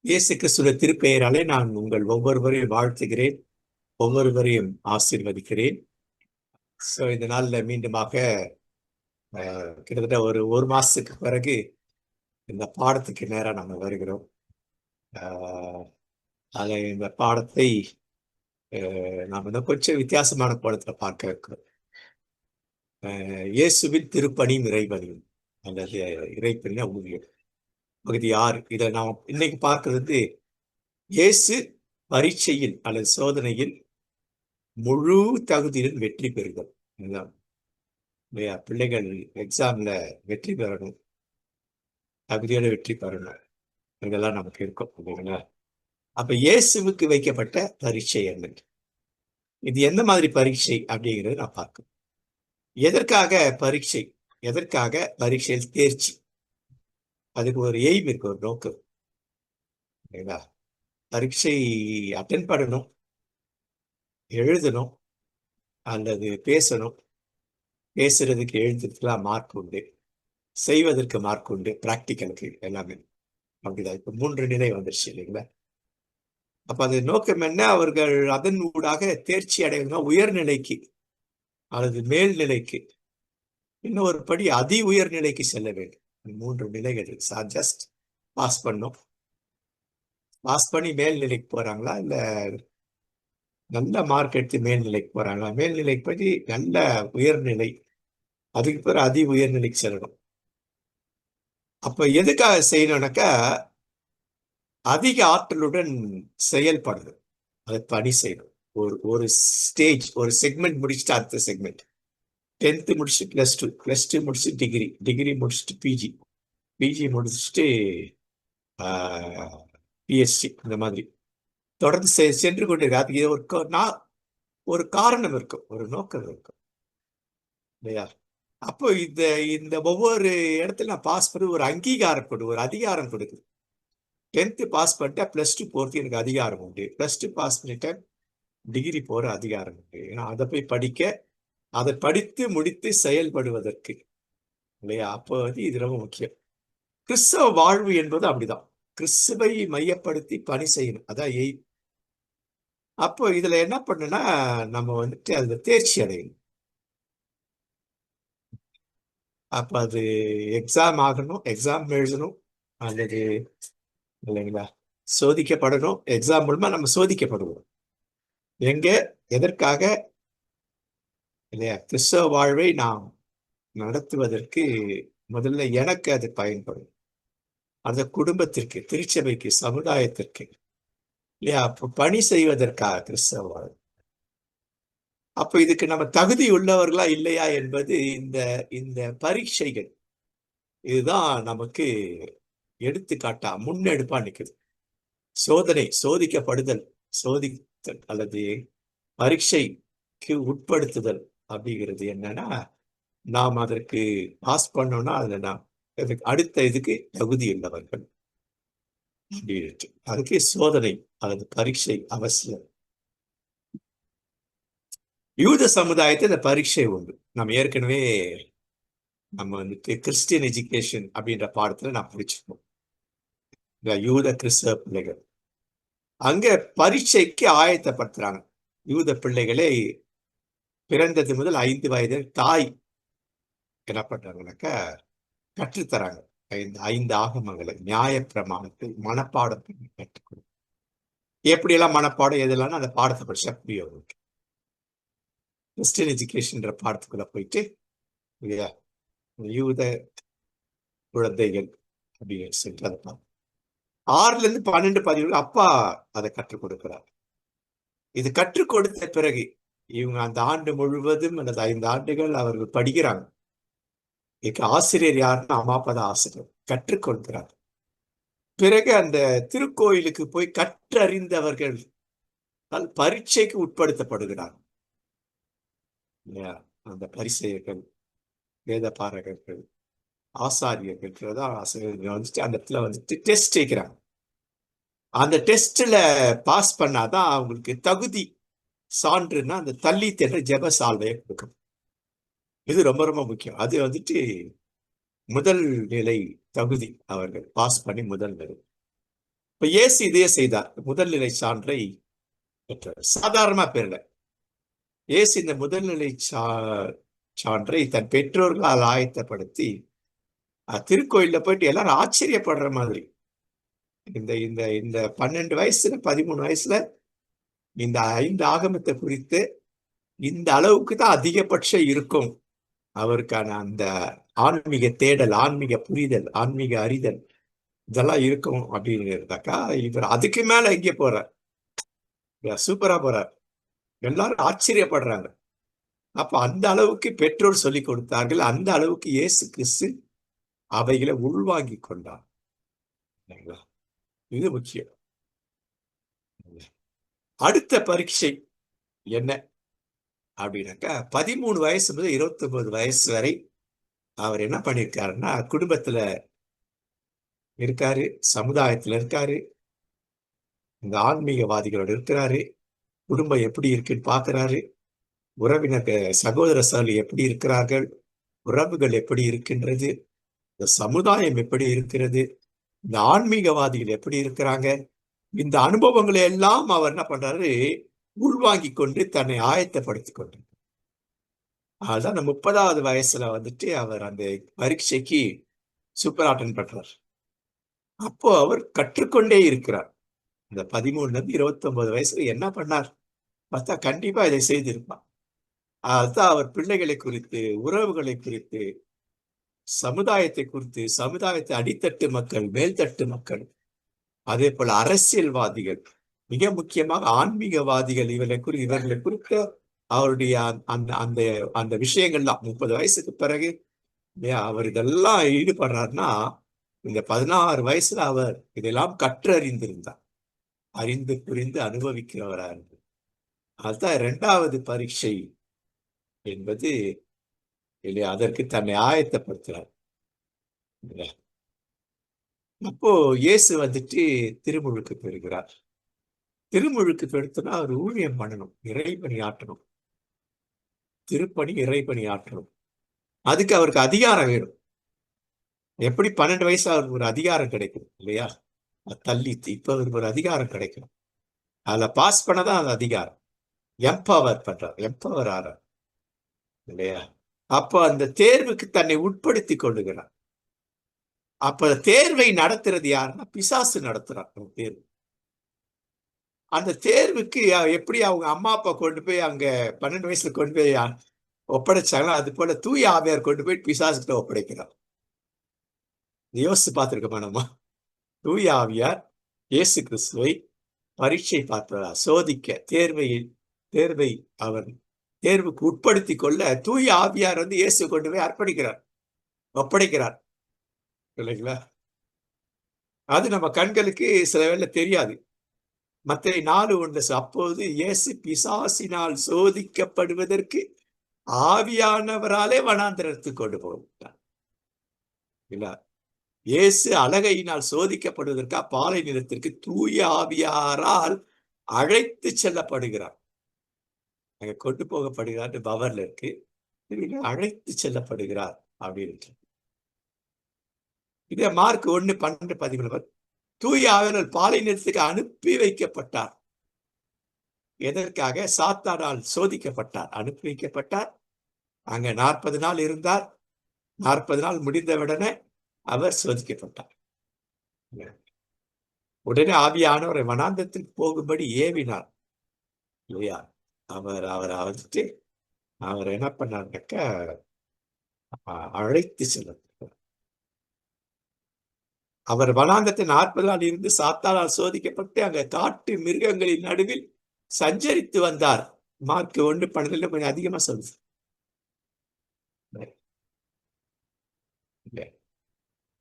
இயேசு கிறிஸ்துவின் திருப்பெயராலே நான் உங்கள் ஒவ்வொருவரையும் வாழ்த்துகிறேன், ஒவ்வொருவரையும் ஆசீர்வதிக்கிறேன். இந்த நாள்ல மீண்டுமாக கிட்டத்தட்ட ஒரு மாசத்துக்கு பிறகு இந்த பாடத்துக்கு நேரா நம்ம வருகிறோம். ஆஹ் இந்த பாடத்தை நாம் இன்னும் கொஞ்சம் வித்தியாசமான கோணத்துல பார்க்க இருக்கிறோம். இயேசுவின் திருப்பணியும் இறைபணியும் அல்லது இறைப்பணியா ஊழியம் பகுதி 6. இதை நாம் இன்னைக்கு பார்க்கிறது இயேசு பரீட்சையில் அல்லது சோதனையில் முழு தகுதியுடன் வெற்றி பெறுதல். இதுதான் இல்லையா? பிள்ளைகள் எக்ஸாம்ல வெற்றி பெறணும், தகுதியோட வெற்றி பெறணும், இதெல்லாம் நமக்கு இருக்கும் இல்லைங்களா? அப்ப இயேசுவுக்கு வைக்கப்பட்ட பரீட்சை என்ன, இது எந்த மாதிரி பரீட்சை அப்படிங்கிறது நான் பார்க்கணும். எதற்காக பரீட்சை, எதற்காக பரீட்சையில் தேர்ச்சி? அதுக்கு ஒரு எய்ம் இருக்கு, ஒரு நோக்கம் இல்லைங்களா? பரீட்சை அட்டென்ட் பண்ணணும், எழுதணும் அல்லது பேசணும். பேசுறதுக்கு எழுதுறதுக்குலாம் மார்க் உண்டு, செய்வதற்கு மார்க் உண்டு, பிராக்டிக்கலுக்கு எல்லாமே அப்படிதான். இப்ப 3 நிலை வந்துருச்சு இல்லைங்களா? அப்ப அது நோக்கம் என்ன? அவர்கள் அதன் ஊடாக தேர்ச்சி அடையணும்னா உயர்நிலைக்கு அல்லது மேல்நிலைக்கு, இன்னும் ஒரு படி அதி உயர்நிலைக்கு செல்ல வேண்டும். 3 நிலைகள். ஜஸ்ட் பாஸ் பண்ணும், பாஸ் பண்ணி மேல்நிலைக்கு போறாங்களா இல்ல நல்ல மார்க் எடுத்து மேல்நிலைக்கு போறாங்களா? மேல்நிலைக்கு படி நல்ல உயர்நிலை, அதுக்கு பிறகு அதி உயர்நிலைக்கு செல்லணும். அப்ப எதுக்காக செய்யணும்னாக்கா அதிக ஆற்றலுடன் செயல்படுது, அதை பணி செய்யணும். ஒரு ஸ்டேஜ், ஒரு செக்மெண்ட் முடிச்சுட்டு அடுத்த செக்மெண்ட். 10th முடிச்சுட்டு +2, +2 முடிச்சுட்டு டிகிரி, டிகிரி முடிச்சுட்டு பிஜி, பிஜி முடிச்சுட்டு பிஎஸ்சி, இந்த மாதிரி தொடர்ந்து சென்று கொண்டிருக்கு. அதுக்கு ஒரு காரணம் இருக்கும், ஒரு நோக்கம் இருக்கும் இல்லையா? அப்போ இந்த இந்த ஒவ்வொரு இடத்துல நான் பாஸ் பண்ணி ஒரு அங்கீகாரம் கொடு, ஒரு அதிகாரம் கொடுக்குது. 10th பாஸ் பண்ணிட்டா +2 போறது எனக்கு அதிகாரம் உண்டு, +2 பாஸ் பண்ணிட்டேன் டிகிரி போற அதிகாரம் உண்டு. ஏன்னா அதை போய் படிக்க, அதை படித்து முடித்து செயல்படுவதற்கு இல்லையா? அப்போ இது ரொம்ப முக்கியம். கிறிஸ்தவ வாழ்வு என்பது அப்படிதான், கிறிஸ்துவை மையப்படுத்தி பணி செய்யணும், அதான் எய்ம். அப்போ இதுல என்ன பண்ணுனா நம்ம அதுல தேர்ச்சி அடையணும். அப்ப அது எக்ஸாம் ஆகணும், எக்ஸாம் எழுதணும் அல்லது இல்லைங்களா சோதிக்கப்படணும். எக்ஸாம் மூலமா நம்ம சோதிக்கப்படுவோம். எங்க, எதற்காக இல்லையா? கிறிஸ்தவ வாழ்வை நாம் நடத்துவதற்கு முதல்ல எனக்கு அது பயன்படும், அந்த குடும்பத்திற்கு, திருச்சபைக்கு, சமுதாயத்திற்கு இல்லையா? அப்ப பணி செய்வதற்காக கிறிஸ்தவ வாழ்வு. அப்ப இதுக்கு நம்ம தகுதி உள்ளவர்களா இல்லையா என்பது இந்த இந்த பரீட்சைகள் இதுதான் நமக்கு எடுத்துக்காட்டா, முன்னெடுப்பா நிக்குது. சோதனை, சோதிக்கப்படுதல், சோதித்தல் அல்லது பரீட்சைக்கு உட்படுத்துதல் அப்படிங்கிறது என்னன்னா, நாம் அதற்கு பாஸ் பண்ணோம்னா அதுல நாம் அடுத்த இதுக்கு தகுதி உள்ளவர்கள் அப்படின்னு. அதுக்கு சோதனை அல்லது பரீட்சை அவசியம். யூத சமுதாயத்தை இந்த பரீட்சை உண்டு. நம்ம ஏற்கனவே கிறிஸ்டியன் எஜுகேஷன் அப்படின்ற பாடத்துல நான் பிடிச்சிருக்கோம். யூத கிறிஸ்தவ பிள்ளைகள் அங்க பரீட்சைக்கு ஆயத்தப்படுத்துறாங்க. யூத பிள்ளைகளை பிறந்தது முதல் 5 வயது தாய் என்ன பண்றாங்கன்னாக்கா கற்றுத்தராங்க. 5 ஆகமங்களை, நியாய பிரமாணத்தை மனப்பாடம் பண்ணி கற்றுக் கொடுக்கும். எப்படியெல்லாம் மனப்பாடம் எதெல்லாம் அந்த பாடத்தை படிச்சா புரியும் அவங்களுக்கு. கிறிஸ்டியன் எஜுகேஷன் பாடத்துக்குள்ள போயிட்டு இல்லையா, யூத குழந்தைகள் அப்படின்னு சொல்லிட்டு அதை பார்ப்போம். 6ல இருந்து 12, 17 அப்பா அதை கற்றுக் கொடுக்கிறார். இது கற்றுக் கொடுத்த பிறகு இவங்க அந்த ஆண்டு முழுவதும் அல்லது 5 ஆண்டுகள் அவர்கள் படிக்கிறாங்க. இதுக்கு ஆசிரியர் யாருன்னா அம்மா அப்பா தான் ஆசிரியர், கற்றுக் கொடுக்கிறார். பிறகு அந்த திருக்கோயிலுக்கு போய் கற்றறிந்தவர்கள் பரீட்சைக்கு உட்படுத்தப்படுகிறார் இல்லையா? அந்த பரிசெயர்கள், வேத பாரகர்கள், ஆசாரியர்கள் ஆசிரியர்கள் அந்த இடத்துல டெஸ்ட் வைக்கிறாங்க. அந்த டெஸ்ட்ல பாஸ் பண்ணாதான் அவங்களுக்கு தகுதி சான்றுன்னா அந்த தள்ளி தென்ற ஜெப சால்வையை கொடுக்கணும். இது ரொம்ப ரொம்ப முக்கியம். அது முதல் நிலை தகுதி, அவர்கள் பாஸ் பண்ணி முதல் நிலை. இப்ப இயேசு இதையே செய்தார். முதல்நிலை சான்றை பெற்றார். சாதாரணமா பெறல. இயேசு இந்த முதல்நிலை சான்றை தன் பெற்றோர்களால் ஆயத்தப்படுத்தி திருக்கோயில்ல போயிட்டு எல்லாரும் ஆச்சரியப்படுற மாதிரி இந்த இந்த இந்த 12 வயசுல 13 வயசுல இந்த 5 ஆகமத்தை குறித்து இந்த அளவுக்கு தான் அதிகபட்சம் இருக்கும் அவருக்கான அந்த ஆன்மீக தேடல், ஆன்மீக புரிதல், ஆன்மீக அறிதல் இதெல்லாம் இருக்கும் அப்படின்னு இருந்தாக்கா இவர் அதுக்கு மேல எங்கே போறார், சூப்பரா போறார். எல்லாரும் ஆச்சரியப்படுறாங்க. அப்ப அந்த அளவுக்கு பெற்றோர் சொல்லிக் கொடுத்தார்கள். அந்த அளவுக்கு இயேசு கிறிஸ்து அவைகளை உள்வாங்கி கொண்டார். இது முக்கியம். அடுத்த பரீட்சை என்ன அப்படின்னாக்கா 13 வயசு முதல் 29 வயசு வரை அவர் என்ன பண்ணிருக்காருன்னா குடும்பத்துல இருக்காரு, சமுதாயத்துல இருக்காரு, இந்த ஆன்மீகவாதிகளோட இருக்கிறாரு, குடும்பம் எப்படி இருக்குன்னு பாக்குறாரு, உறவினர் சகோதர சகோதரி எப்படி இருக்கிறார்கள், உறவுகள் எப்படி இருக்கின்றது, இந்த சமுதாயம் எப்படி இருக்கிறது, இந்த ஆன்மீகவாதிகள் எப்படி இருக்கிறாங்க, இந்த அனுபவங்களை எல்லாம் அவர் என்ன பண்றாரு உள்வாங்கி கொண்டு தன்னை ஆயத்தப்படுத்தி கொண்டு அதுதான் அந்த 30வது வயசுல வந்துட்டு அவர் அந்த பரீட்சைக்கு சூப்பர் அட்டன் பண்றார். அப்போ அவர் கற்றுக்கொண்டே இருக்கிறார். இந்த 13ல இருந்து 29 வயசுல என்ன பண்ணார் பார்த்தா கண்டிப்பா இதை செய்திருப்பார். அதுதான் அவர் பிள்ளைகளை குறித்து, உறவுகளை குறித்து, சமுதாயத்தை குறித்து, சமுதாயத்தை அடித்தட்டு மக்கள், மேல்தட்டு மக்கள், அதே போல அரசியல்வாதிகள், மிக முக்கியமாக ஆன்மீகவாதிகள் இவர்களை குறித்த அவருடைய அந்த அந்த அந்த விஷயங்கள்லாம் 30 வயசுக்கு பிறகு அவர் இதெல்லாம் ஈடுபடுறாருன்னா இந்த 16 வயசுல அவர் இதெல்லாம் கற்றறிந்திருந்தார், அறிந்து புரிந்து அனுபவிக்கிறவரா இருந்தார். அதுதான் 2வது பரீட்சை என்பது இல்லையா, அதற்கு தன்னை ஆயத்தப்படுத்துறார். அப்போ இயேசு வந்துட்டு திருமுழுக்கு பெறுகிறார். திருமுழுக்கு பெடுத்தனா அவர் ஊழியம் பண்ணணும், இறைபணி ஆற்றணும், திருப்பணி இறைபணி ஆற்றணும். அதுக்கு அவருக்கு அதிகாரம் வேணும். எப்படி 12 வயசு அவருக்கு ஒரு அதிகாரம் கிடைக்கும் இல்லையா, தள்ளி இப்ப அவருக்கு ஒரு அதிகாரம் கிடைக்கும். அதுல பாஸ் பண்ணதான் அந்த அதிகாரம். எம்பவர் பண்றார், எம்பவர் ஆறார் இல்லையா. அப்ப அந்த தேர்வுக்கு தன்னை உட்படுத்தி கொள்ளுகிறார். அப்ப தேர்வை நடத்துறது யாருன்னா பிசாசு நடத்துறார். தேர்வு, அந்த தேர்வுக்கு எப்படி அவங்க அம்மா அப்பா கொண்டு போய் அங்க 12 வயசுல கொண்டு போய் ஒப்படைச்சாங்களோ அது போல தூய ஆவியார் கொண்டு போய் பிசாசுகிட்ட ஒப்படைக்கிறார். யோசிச்சு பார்த்திருக்கோமா நம்ம? தூய ஆவியார் இயேசு கிறிஸ்துவை பரீட்சை பார்ப்பதா, சோதிக்க, தேர்வை அவர் தேர்வுக்கு உட்படுத்தி கொள்ள தூய ஆவியார் வந்து இயேசு கொண்டு போய் அர்ப்பணிக்கிறார், ஒப்படைக்கிறார் இல்லைங்களா. அது நம்ம கண்களுக்கு சில வேளை தெரியாது. மத்தேயு 4:1 அப்போது இயேசு பிசாசினால் சோதிக்கப்படுவதற்கு ஆவியானவராலே வனாந்திரத்துக்கு கொண்டு போகிறார். இயேசு அலகையினால் சோதிக்கப்படுவதற்கு பாலை நிலத்திற்கு தூய ஆவியாரால் அழைத்து செல்லப்படுகிறார். அங்க கொண்டு போகப்படுகிறார் பவர்ல இருக்கு, அழைத்து செல்லப்படுகிறார் அப்படின்னு. இதே மார்க் 1:12-13 தூய ஆவியாரால் பாலை நிலத்துக்கு அனுப்பி வைக்கப்பட்டார். எதற்காக? சாத்தானால் சோதிக்கப்பட்டார், அனுப்பி வைக்கப்பட்டார். அங்க 40 நாள் இருந்தார். 40 நாள் முடிந்தவுடனே அவர் சோதிக்கப்பட்டார். உடனே ஆவியானவரை வனாந்தரத்துக்கு போகும்படி ஏவினார் இல்லையா. அவர் வந்துட்டு அவர் என்ன பண்ணார்னாக்க அழைத்து செல்ல அவர் வனாந்தரத்தை 40 நாள் இருந்து சாத்தானால் சோதிக்கப்பட்டு அங்க காட்டு மிருகங்களின் நடுவில் சஞ்சரித்து வந்தார். மார்க் 1:12 கொஞ்சம் அதிகமா சொல்லுது.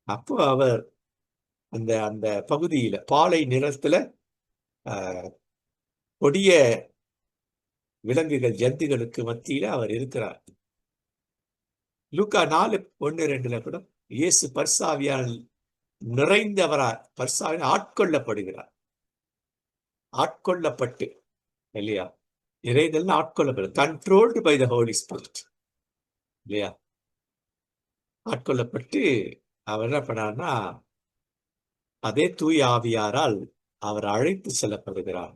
அப்போ அவர் அந்த அந்த பகுதியில பாலை நிலத்துல கொடிய விலங்குகள், ஜந்துகளுக்கு மத்தியில அவர் இருக்கிறார். லூக்கா 4:1-2 கூட இயேசு பரிசாவியால் நிறைந்தவரார், பரிசாவியால் ஆட்கொள்ளப்படுகிறார். ஆட்கொள்ளப்பட்டு இல்லையா, நிறைதல் ஆட்கொள்ளப்படு, controlled by the holy spirit இல்லையா. ஆட்கொள்ளப்பட்டு அவர் என்ன பண்ணார்னா அதே தூய ஆவியாரால் அவர் அழைத்து செல்லப்படுகிறார்,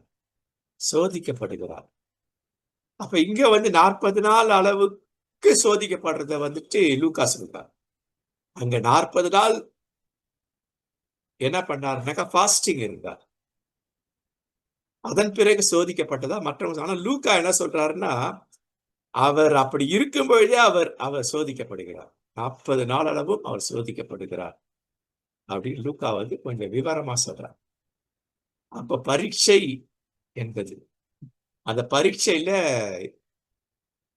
சோதிக்கப்படுகிறார். அப்ப இங்க 40 நாள் அளவுக்கு சோதிக்கப்படுறத லூக்கா சொல்றார். அங்க 40 நாள் என்ன பண்ணாருனாக்கா ஃபாஸ்டிங் இருந்தார். அதன் பிறகு சோதிக்கப்பட்டதா மற்றவங்க. ஆனா லூக்கா என்ன சொல்றாருன்னா, அவர் அப்படி இருக்கும் பொழுதே அவர் சோதிக்கப்படுகிறார். 40 நாள் அளவும் அவர் சோதிக்கப்படுகிறார் அப்படின்னு லூக்கா கொஞ்சம் விவரமா சொல்றார். அப்ப பரீட்சை என்பது, அந்த பரீட்சையில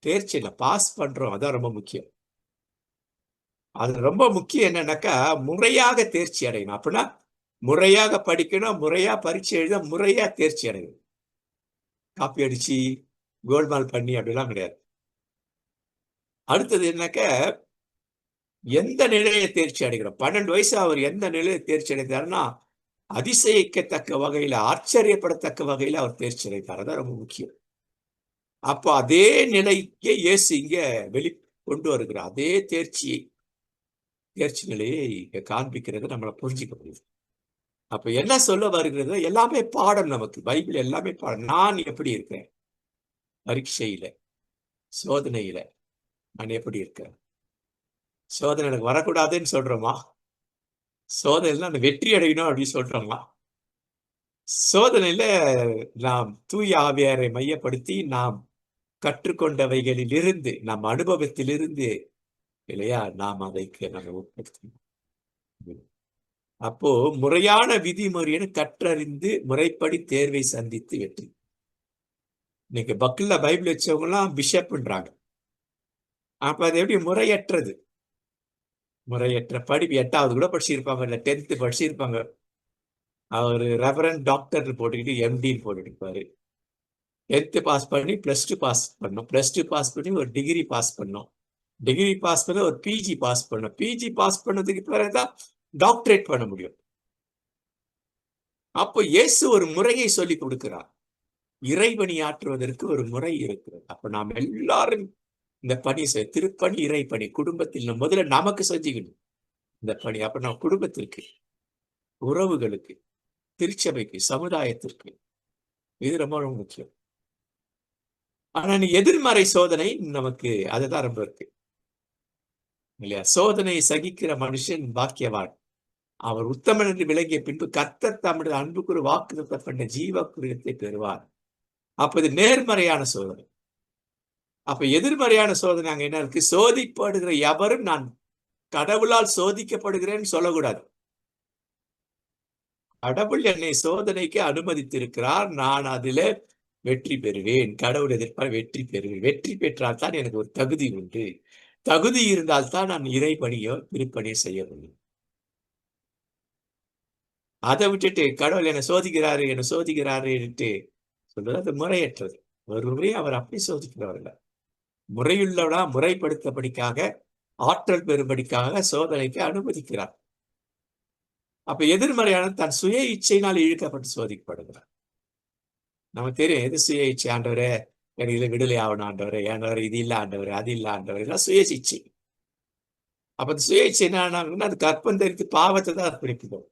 தேர்ச்சியில பாஸ் பண்றோம், அதான் ரொம்ப முக்கியம். அது ரொம்ப முக்கியம். என்னன்னாக்கா முறையாக தேர்ச்சி அடையணும். அப்படின்னா முறையாக படிக்கணும், முறையா பரீட்சை எழுத, முறையா தேர்ச்சி அடையணும். காப்பி அடிச்சு கோல்மால் பண்ணி அப்படிலாம் கிடையாது. அடுத்தது என்னக்க, எந்த நிலையை தேர்ச்சி அடைகிறோம். 12 வயசு அவர் எந்த நிலையை தேர்ச்சி அடைந்தாருன்னா, அதிசயிக்கத்தக்க வகையில, ஆச்சரியப்படத்தக்க வகையில அவர் தேர்ச்சி அடைந்தார். அதான் ரொம்ப முக்கியம். அப்போ அதே நிலைக்கு இயேசு இங்க கொண்டு வருகிறார். அதே தேர்ச்சி நிலையை இங்க காண்பிக்கிறது நம்மளை புரிஞ்சுக்க முடியுது. அப்ப என்ன சொல்ல வருகிறது? எல்லாமே பாடம். நமக்கு பைபிள் எல்லாமே பாடம். நான் எப்படி இருக்கேன் பரீட்சையில, சோதனையில நான் எப்படி இருக்கேன்? சோதனை எனக்கு வரக்கூடாதுன்னு சொல்றோமா? சோதனையில நான் வெற்றி அடையணும் அப்படின்னு சொல்றோமா? சோதனையில நாம் தூய ஆவியாரை மையப்படுத்தி நாம் கற்றுக்கொண்டவைகளிலிருந்து, நம் அனுபவத்திலிருந்து இல்லையா, நாம் அதைக்கு நம்ம உட்படுத்தணும். அப்போ முறையான விதிமுறையை கற்றறிந்து முறைப்படி தேர்வை சந்தித்து வெற்றி. இன்னைக்கு பக்கில் பைபிள் வச்சவங்க எல்லாம் பிஷப்ன்றாங்க. அப்ப அது எப்படி முறையற்றது? முறையற்ற படிப்பு 8வது கூட படிச்சிருப்பாங்க, இல்ல 10th படிச்சிருப்பாங்க. அவர் ரெவரண்ட் டாக்டர் போட்டுக்கிட்டு எம்டின்னு போட்டுட்டு இருப்பாரு. 10th பாஸ் பண்ணி +2 பாஸ் பண்ணோம், +2 பாஸ் பண்ணி ஒரு டிகிரி பாஸ் பண்ணோம், டிகிரி பாஸ் பண்ண ஒரு பிஜி பாஸ் பண்ணோம், பிஜி பாஸ் பண்ணதுக்கு பிறகுதான் டாக்டரேட் பண்ண முடியும். அப்போ இயேசு ஒரு முறையை சொல்லி கொடுக்கிறார். இறைபணி ஆற்றுவதற்கு ஒரு முறை இருக்கிறது. அப்ப நாம் எல்லாரும் இந்த பணி திருப்பணி, இறைப்பணி குடும்பத்தில் முதல்ல நமக்கு செஞ்சுக்கணும் இந்த பணி. அப்ப நம்ம குடும்பத்திற்கு, உறவுகளுக்கு, திருச்சபைக்கு, சமுதாயத்திற்கு இது ரொம்ப ரொம்ப முக்கியம். ஆனா எதிர்மறை சோதனை நமக்கு அதுதான் ரொம்ப இருக்கு இல்லையா? சோதனை சகிக்கிற மனுஷன் பாக்கியவான், அவர் உத்தமன் என்று விளங்கிய பின்பு கர்த்தர் தம்முடைய அன்புக்கு ஒரு வாக்குத்தத்தம் பண்ண ஜீவ குறியத்தை பெறுவார். அப்ப இது நேர்மறையான சோதனை. அப்ப எதிர்மறையான சோதனை அங்க என்ன இருக்கு? சோதிக்கப்படுகிற எவரும் நான் கடவுளால் சோதிக்கப்படுகிறேன்னு சொல்லக்கூடாது. கடவுள் என்னை சோதனைக்கு அனுமதித்திருக்கிறார், நான் அதுல வெற்றி பெறுவேன். கடவுள் எதிர்ப்பால் வெற்றி பெறுவேன். வெற்றி பெற்றால் தான் எனக்கு ஒரு தகுதி உண்டு. தகுதி இருந்தால் தான் நான் இறைப்பணியோ திருப்பணியோ செய்ய முடியும். அதை விட்டுட்டு கடவுள் என்னை சோதிக்கிறாருன்ட்டு சொல்றது அது முறையற்றது. ஒரு முறை அவர் அப்படி சோதிக்கிறவர்கள். முறையுள்ளவனா முறைப்படுத்தபடிக்காக, ஆற்றல் பெறும்படிக்காக சோதனைக்கு அனுமதிக்கிறார். அப்ப எதிர்மறையான தன் சுய இச்சையினால் இழுக்கப்பட்டு சோதிக்கப்படுகிறார். நமக்கு தெரியும் எது சுய இச்சை. ஆண்டவரே எனக்கு இதுல விடுதலை ஆகணும், ஆண்டவரே ஆண்டவர் இது இல்ல, ஆண்டவர் அது இல்ல, ஆண்டவர் சுய இச்சை. அப்ப அந்த சுய இச்சை என்ன, அது கற்பம் தெரிவித்து பாவத்தை தான் அர்ப்பணிக்கிறோம்.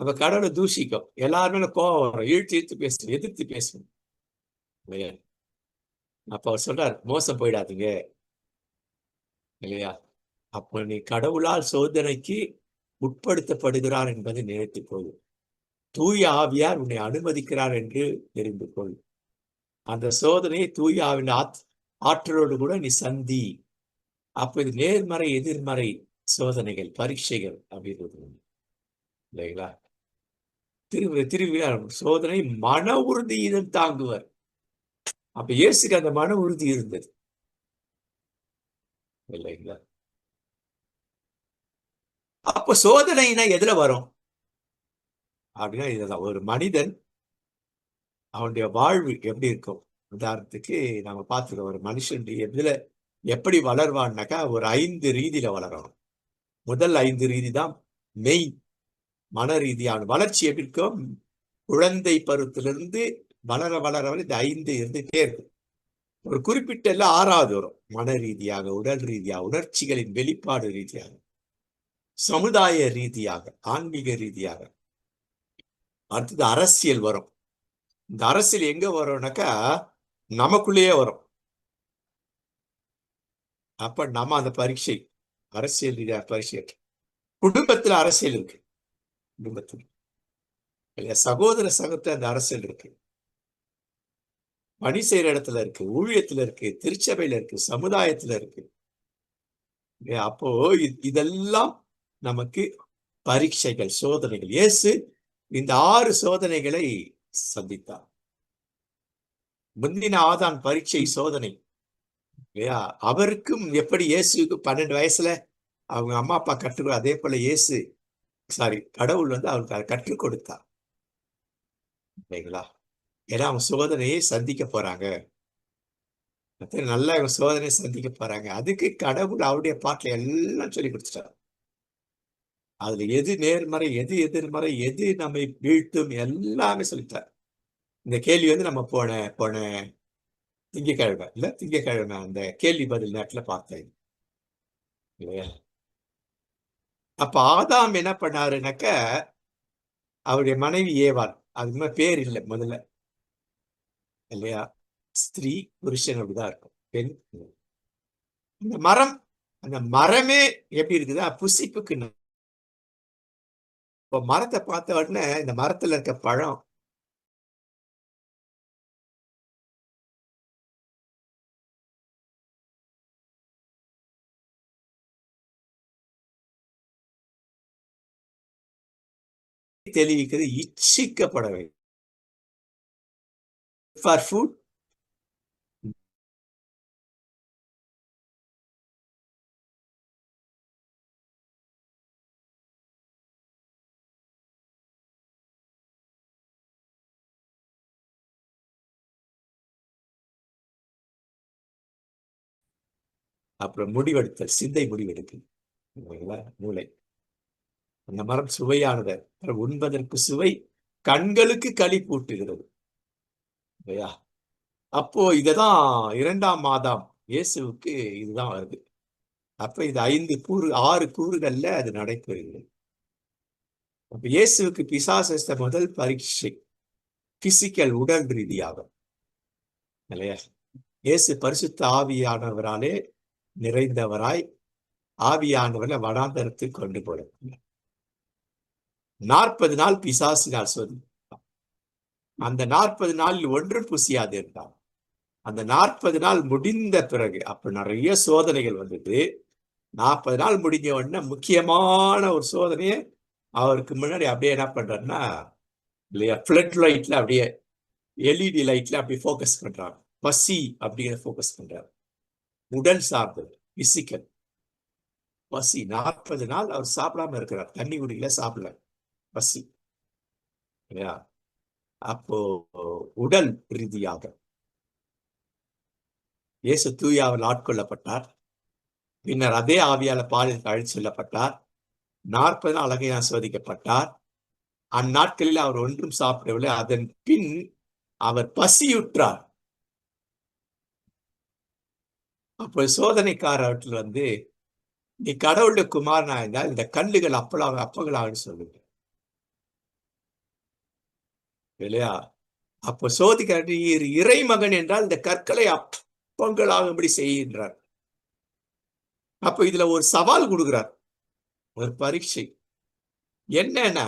அப்ப கடவுளை தூஷிக்கும், எல்லாருமே கோபம் வரும், இழுத்து பேசணும், எதிர்த்து பேசணும் இல்லையா? அப்ப அவர் சொல்றார், மோசம் போயிடாதீங்க இல்லையா? அப்ப நீ கடவுளால் சோதனைக்கு உட்படுத்தப்படுகிறார் என்பதை நினைத்து கொள். தூய ஆவியார் உன்னை அனுமதிக்கிறார் என்று தெரிந்து கொள். அந்த சோதனையை தூய ஆவின் ஆற்றலோடு கூட நீ சந்தி. அப்ப இது நேர்மறை எதிர்மறை சோதனைகள், பரீட்சைகள் அப்படின்றது இல்லைங்களா? திரும்பி சோதனை மன உறுதியிடம் தாங்குவர். அப்ப இயேசுக்கு அந்த மன உறுதி இருந்தது இல்லைங்களா? அப்ப சோதனைனா எதுல வரும் அப்படின்னா இதுதான். ஒரு மனிதன் அவனுடைய வாழ்வு எப்படி இருக்கும்? உதாரணத்துக்கு நாம பார்த்துக்கோம், ஒரு மனுஷன் எதுல எப்படி வளர்வான்னாக்கா ஒரு 5 ரீதியில வளரணும். முதல் 5 ரீதி தான் மெயின் மன ரீதியான வளர்ச்சி. எப்படி இருக்கும்? குழந்தை பருவத்திலிருந்து வளர வளர இந்த 5 இருந்துட்டே இருக்கும். ஒரு குறிப்பிட்ட 6வது வரும் மன ரீதியாக, உடல் ரீதியாக, உணர்ச்சிகளின் வெளிப்பாடு ரீதியாக. சமுதாய ரீதியாக, ஆன்மீக ரீதியாக. அடுத்தது அரசியல் வரும். இந்த அரசியல் எங்க வரும்னாக்கா நமக்குள்ளேயே வரும். அப்ப நம்ம அந்த பரீட்சை, அரசியல் ரீதியாக பரீட்சை. குடும்பத்துல அரசியல் இருக்கு. குடும்பத்தில் இல்லையா, சகோதர சகத்துல அந்த அரசியல் இருக்கு. பணி செய்யற இடத்துல இருக்கு, ஊழியத்துல இருக்கு, திருச்சபையில இருக்கு, சமுதாயத்துல இருக்கு. அப்போ இதெல்லாம் நமக்கு பரீட்சைகள், சோதனைகள். இயேசு இந்த 6 சோதனைகளை சந்தித்தார். முந்தின ஆதான் பரீட்சை சோதனை இல்லையா, அவருக்கும் எப்படி இயேசுக்கு 12 வயசுல அவங்க அம்மா அப்பா கற்றுக், அதே போல இயேசு கடவுள் அவருக்கு அதை கற்றுக் கொடுத்தார் இல்லைங்களா. ஏன்னா அவங்க சோதனையை சந்திக்க போறாங்க, நல்லா இவங்க சோதனையை சந்திக்க போறாங்க. அதுக்கு கடவுள் அவருடைய பாட்டுல எல்லாம் சொல்லி கொடுத்துட்டார். அதுல எது நேர்மறை, எது எதிர்மறை, எது நம்மை வீழ்த்தும், எல்லாமே சொல்லிட்டார். இந்த கேள்வி நம்ம போன திங்கக்கிழமை அந்த கேள்வி பதில் நேரத்துல பார்த்தேன் இல்லையா. அப்ப ஆதாம் என்ன பண்ணாருனாக்க, அவருடைய மனைவி ஏவாள், அதுக்கு பேர் இல்லை முதல்ல இல்லையா, ஸ்திரீ புருஷன் அப்படிதான் இருக்கும், பெண். அந்த மரமே எப்படி இருக்குதா, புசிப்புக்கு. இப்போ மரத்தை பார்த்த உடனே இந்த மரத்துல இருக்க பழம் தெளிவிக்கிறது, இச்சிக்கப்பட வேண்டும். ஃபார் ஃபுட் அப்புறம் முடிவெடுத்தல், சிந்தை முடிவெடுக்கல், மூளை. அந்த மரம் சுவையானது, உண்பதற்கு சுவை, கண்களுக்கு களி பூட்டுகிறது இல்லையா. அப்போ இததான் 2ஆம் மாதம் இயேசுவுக்கு இதுதான் வருது. அப்ப இது 6 கூறுகள்ல அது நடைபெறுகிறது. அப்ப இயேசுவுக்கு பிசாசு முதல் பரீட்சை பிசிக்கல், உடல் ரீதியாக இல்லையா. இயேசு பரிசுத்த ஆவியானவராலே நிறைந்தவராய் ஆவியானவரை வனாந்தரத்தில் கொண்டு போற 40 நாள் பிசாசினால் சோதி. அந்த 40 நாளில் ஒன்றும் புசியாது இருந்தார். அந்த 40 நாள் முடிந்த பிறகு அப்ப நிறைய சோதனைகள் வந்தது. 40 நாள் முடிஞ்ச உடனே முக்கியமான ஒரு சோதனையை அவருக்கு முன்னாடி அப்படியே என்ன பண்றாருன்னா இல்லையா, பிளட் லைட்ல அப்படியே எல்இடி லைட்ல அப்படியே போக்கஸ் பண்றாங்க. பசி அப்படிங்கிற போக்கஸ் பண்றாரு. உடல் சார்ந்தது, பிசிக்கல் பசி. 40 நாள் அவர் சாப்பிடாம இருக்கிறார், தண்ணி குடிக்கல, சாப்பிடல, பசி இல்லையா. அப்போ உடல் ரீதியாக இயேசு தூயாவில் ஆட்கொள்ளப்பட்டார். பின்னர் அதே ஆவியால பாலில் அழைத்து செல்லப்பட்டார். 40 நாள் அழகையாக சோதிக்கப்பட்டார். அந்நாட்களில் அவர் ஒன்றும் சாப்பிடவில்லை. அதன் பின் அவர் பசியுற்றார். அப்போ சோதனைக்காரர்கள் நீ கடவுளுடைய குமாரனா இருந்தால் இந்த கல்லுகள் அப்பங்களாக சொல்லுங்க இல்லையா. அப்போ சோதிக்க இறை மகன் என்றால் இந்த கற்களை அப்பங்களாகும்படி செய்கின்றார். அப்போ இதுல ஒரு சவால் கொடுக்கிறார், ஒரு பரீட்சை. என்னன்னா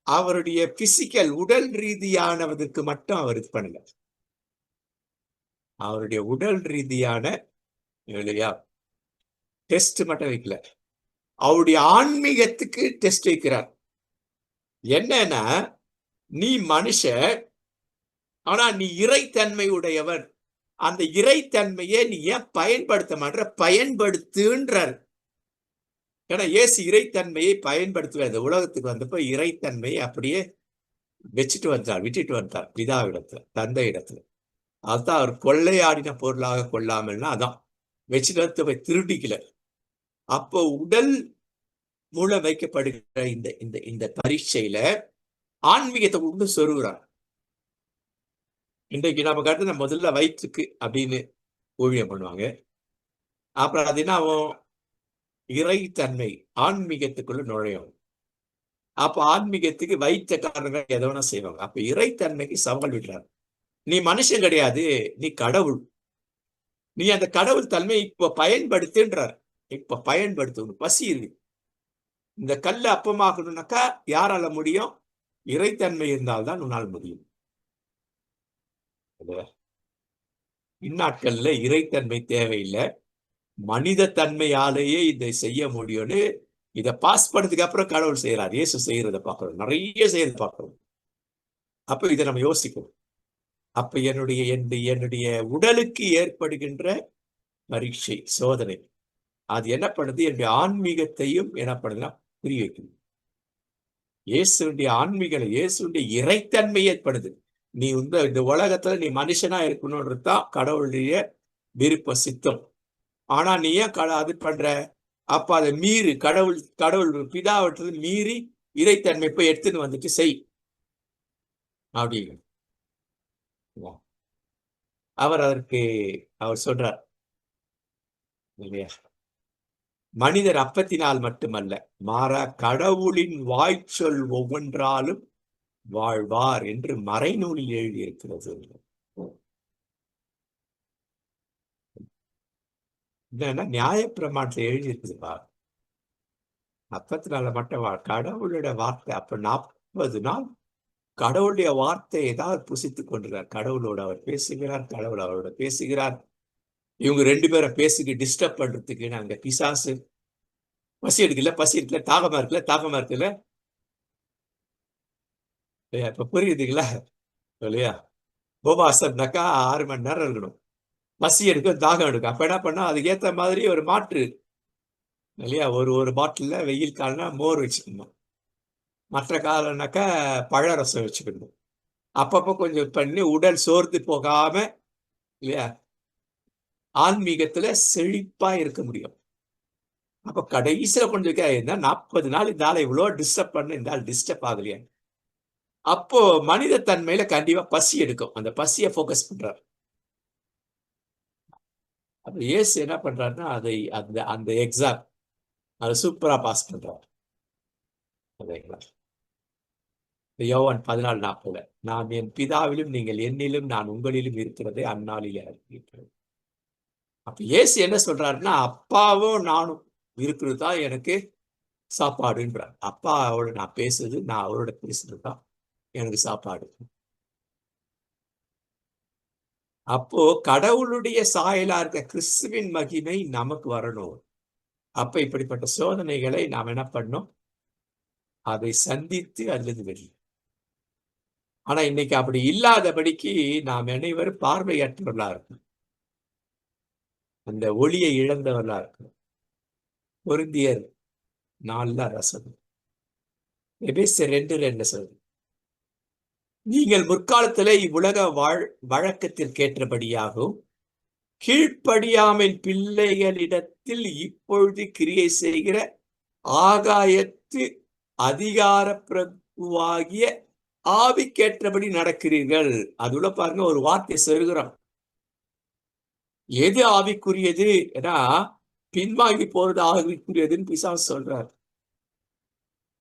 அவருடைய பிசிக்கல், உடல் ரீதியானதுக்கு மட்டும் அவர் இது பண்ணல, அவருடைய உடல் ரீதியான இல்லையா டெஸ்ட் மட்டும் வைக்கல, அவருடைய ஆன்மீகத்துக்கு டெஸ்ட் வைக்கிறார். என்னன்னா நீ மனுஷன், ஆனா நீ இறைத்தன்மை உடையவன். அந்த இறைத்தன்மையை நீ ஏன் பயன்படுத்த மாட்ட, பயன்படுத்துன்றார். ஏன்னா இயேசு இறைத்தன்மையை பயன்படுத்துவார். இந்த உலகத்துக்கு வந்தப்ப இறைத்தன்மையை அப்படியே விட்டுட்டு வந்தார் பிதாவிடத்துல, தந்தை இடத்துல. அதுதான் அவர் கொள்ளையாடின பொருளாக கொள்ளாமல்னா அதான் வச்சுட்டு போய் திருடிக்கல. அப்போ உடல் மூலம் வைக்கப்படுகிற இந்த இந்த இந்த பரீட்சையில ஆன்மீகத்தை கொண்டு சொருகிறார். இன்றைக்கு நம்ம கருத்து முதல்ல வயிற்றுக்கு அப்படின்னு ஊழியம் பண்ணுவாங்க. அப்புறம் அது என்ன ஆகும், இறைத்தன்மை ஆன்மீகத்துக்குள்ள நுழையும். அப்ப ஆன்மீகத்துக்கு வைத்த காரணங்கள் எதை வேணா செய்வாங்க. அப்ப இறைத்தன்மைக்கு சவால் விடுறாரு. நீ மனுஷன் கிடையாது, நீ கடவுள். நீ அந்த கடவுள் தன்மையை இப்ப பயன்படுத்துன்றார். இப்ப பயன்படுத்து. உனக்கு பசி இருக்கு. இந்த கல்ல அப்பமாக்கணும்னாக்கா யாரால முடியும்? இறைத்தன்மை இருந்தால்தான் உன்னால் முடியும். இந்நாட்கள்ல இறைத்தன்மை தேவையில்லை, மனித தன்மையாலேயே இதை செய்ய முடியும்னு இதை பாஸ் பண்ணதுக்கு அப்புறம் கடவுள் செய்யறார். இயேசு செய்யறதை பார்க்கிறோம், நிறைய செய்யறதை பார்க்கிறோம். அப்ப இதை நம்ம யோசிக்கணும். அப்ப என்னுடைய உடலுக்கு ஏற்படுகின்ற பரீட்சை, சோதனை, அது என்ன பண்ணுது? என்னுடைய ஆன்மீகத்தையும் என்ன பண்ணுதுன்னா புரிய வைக்குது. இயேசுடைய ஆன்மீகம், இயேசுடைய இறைத்தன்மை ஏற்படுது. நீ இந்த உலகத்துல நீ மனுஷனா இருக்கணும்ன்றதுதான் கடவுளுடைய விருப்ப சித்தம். ஆனா நீ ஏன் அது பண்ற? அப்ப அதை மீறி கடவுள் பிதாவற்றது மீறி இறைத்தன்மை போய் எடுத்துன்னு வந்துட்டு செய் அப்படிங்க. அவர் சொல்றார் இல்லையா, மனிதர் அப்பத்தினால் மட்டுமல்ல, மாறா கடவுளின் வாய்ச்சொல் ஒவ்வொன்றாலும் வாழ்வார் என்று மறைநூலில் எழுதியிருக்கிறது. என்னன்னா நியாயப்பிரமாணத்துல எழுதியிருக்குதுப்பா. அப்பத்தினால மட்டும் கடவுளோட வார்த்தை. அப்ப 40 நாள் கடவுளுடைய வார்த்தை ஏதாவது புசித்துக் கொண்டிருக்கார். கடவுளோட அவர் பேசுகிறார், கடவுள் அவரோட பேசுகிறார். இவங்க 2 பேரும் பேசிக்கு டிஸ்டர்ப் பண்றதுக்கு நாங்க பிசாசு. பசி எடுக்கல, தாகமா இருக்குல்ல. இப்ப புரியுதுங்களா இல்லையா? உபவாசம்னாக்கா 6 மணி நேரம் இருக்கணும். பசி எடுக்கும், தாகம் எடுக்கும். அப்ப என்ன பண்ணா அதுக்கு ஏத்த மாதிரி ஒரு மாற்று இல்லையா? ஒரு பாட்டில்ல வெயில் காலம்னா மோர் வச்சுக்கணும், மற்ற காலம்னாக்கா பழரசம் வச்சுக்கணும். அப்பப்போ கொஞ்சம் பண்ணி உடல் சோர்ந்து போகாம இல்லையா ஆன்மீகத்துல செழிப்பா இருக்க முடியும். அப்ப கடைசியில கொண்டு வைக்க 40 நாள் இந்த ஆளை இவ்வளவு டிஸ்டர்ப் பண்ண, இந்த ஆள் டிஸ்டர்ப் ஆகலையா? அப்போ மனித தன்மையில கண்டிப்பா பசி எடுக்கும். அந்த பசியை போக்கஸ் பண்றாரு. அப்ப இயேசு என்ன பண்றாருன்னா அதை அந்த அந்த எக்ஸாம் அதை சூப்பரா பாஸ் பண்றாரு. யோவான் 14:40 நான் என் பிதாவிலும் நீங்கள் என்னிலும் நான் உங்களிலும் இருக்கிறதை அந்நாளில் அறிவிக்கிறேன். அப்ப இயேசு என்ன சொல்றாருன்னா, அப்பாவும் நானும் இருக்கிறது தான் எனக்கு சாப்பாடுன்றார். அப்பா அவரோட நான் பேசுறது, நான் அவரோட பேசுறது தான் எனக்கு சாப்பாடு. அப்போ கடவுளுடைய சாயலா இருக்க கிறிஸ்துவின் மகிமை நமக்கு வரணும். அப்ப இப்படிப்பட்ட சோதனைகளை நாம் என்ன பண்ணணும்? அதை சந்தித்து அதிலிருந்து வெளியே. ஆனா இன்னைக்கு அப்படி இல்லாதபடிக்கு நாம் அனைவரும் பார்வையற்றவர்களா இருக்கணும், அந்த ஒளியை இழந்தவர்களா இருக்கணும். பொருந்தியர் 4 ரசம் எபேசியர் 2:2 சொல்லுது, நீங்கள் முற்காலத்திலே இவ்வுலக வழக்கத்திற்கேற்றபடியாகவும் கீழ்ப்படியாமல் பிள்ளைகளிடத்தில் இப்பொழுது கிரியை செய்கிற ஆகாயத்து அதிகார பிரபுவாகிய ஆவிக்கேற்றபடி நடக்கிறீர்கள். அதுல பாருங்க ஒரு வார்த்தை சொல்கிறோம். எது ஆவிக்குரியது? ஏன்னா பின்வாங்கி போறது ஆவிக்குரியதுன்னு பிசாசு சொல்றாரு.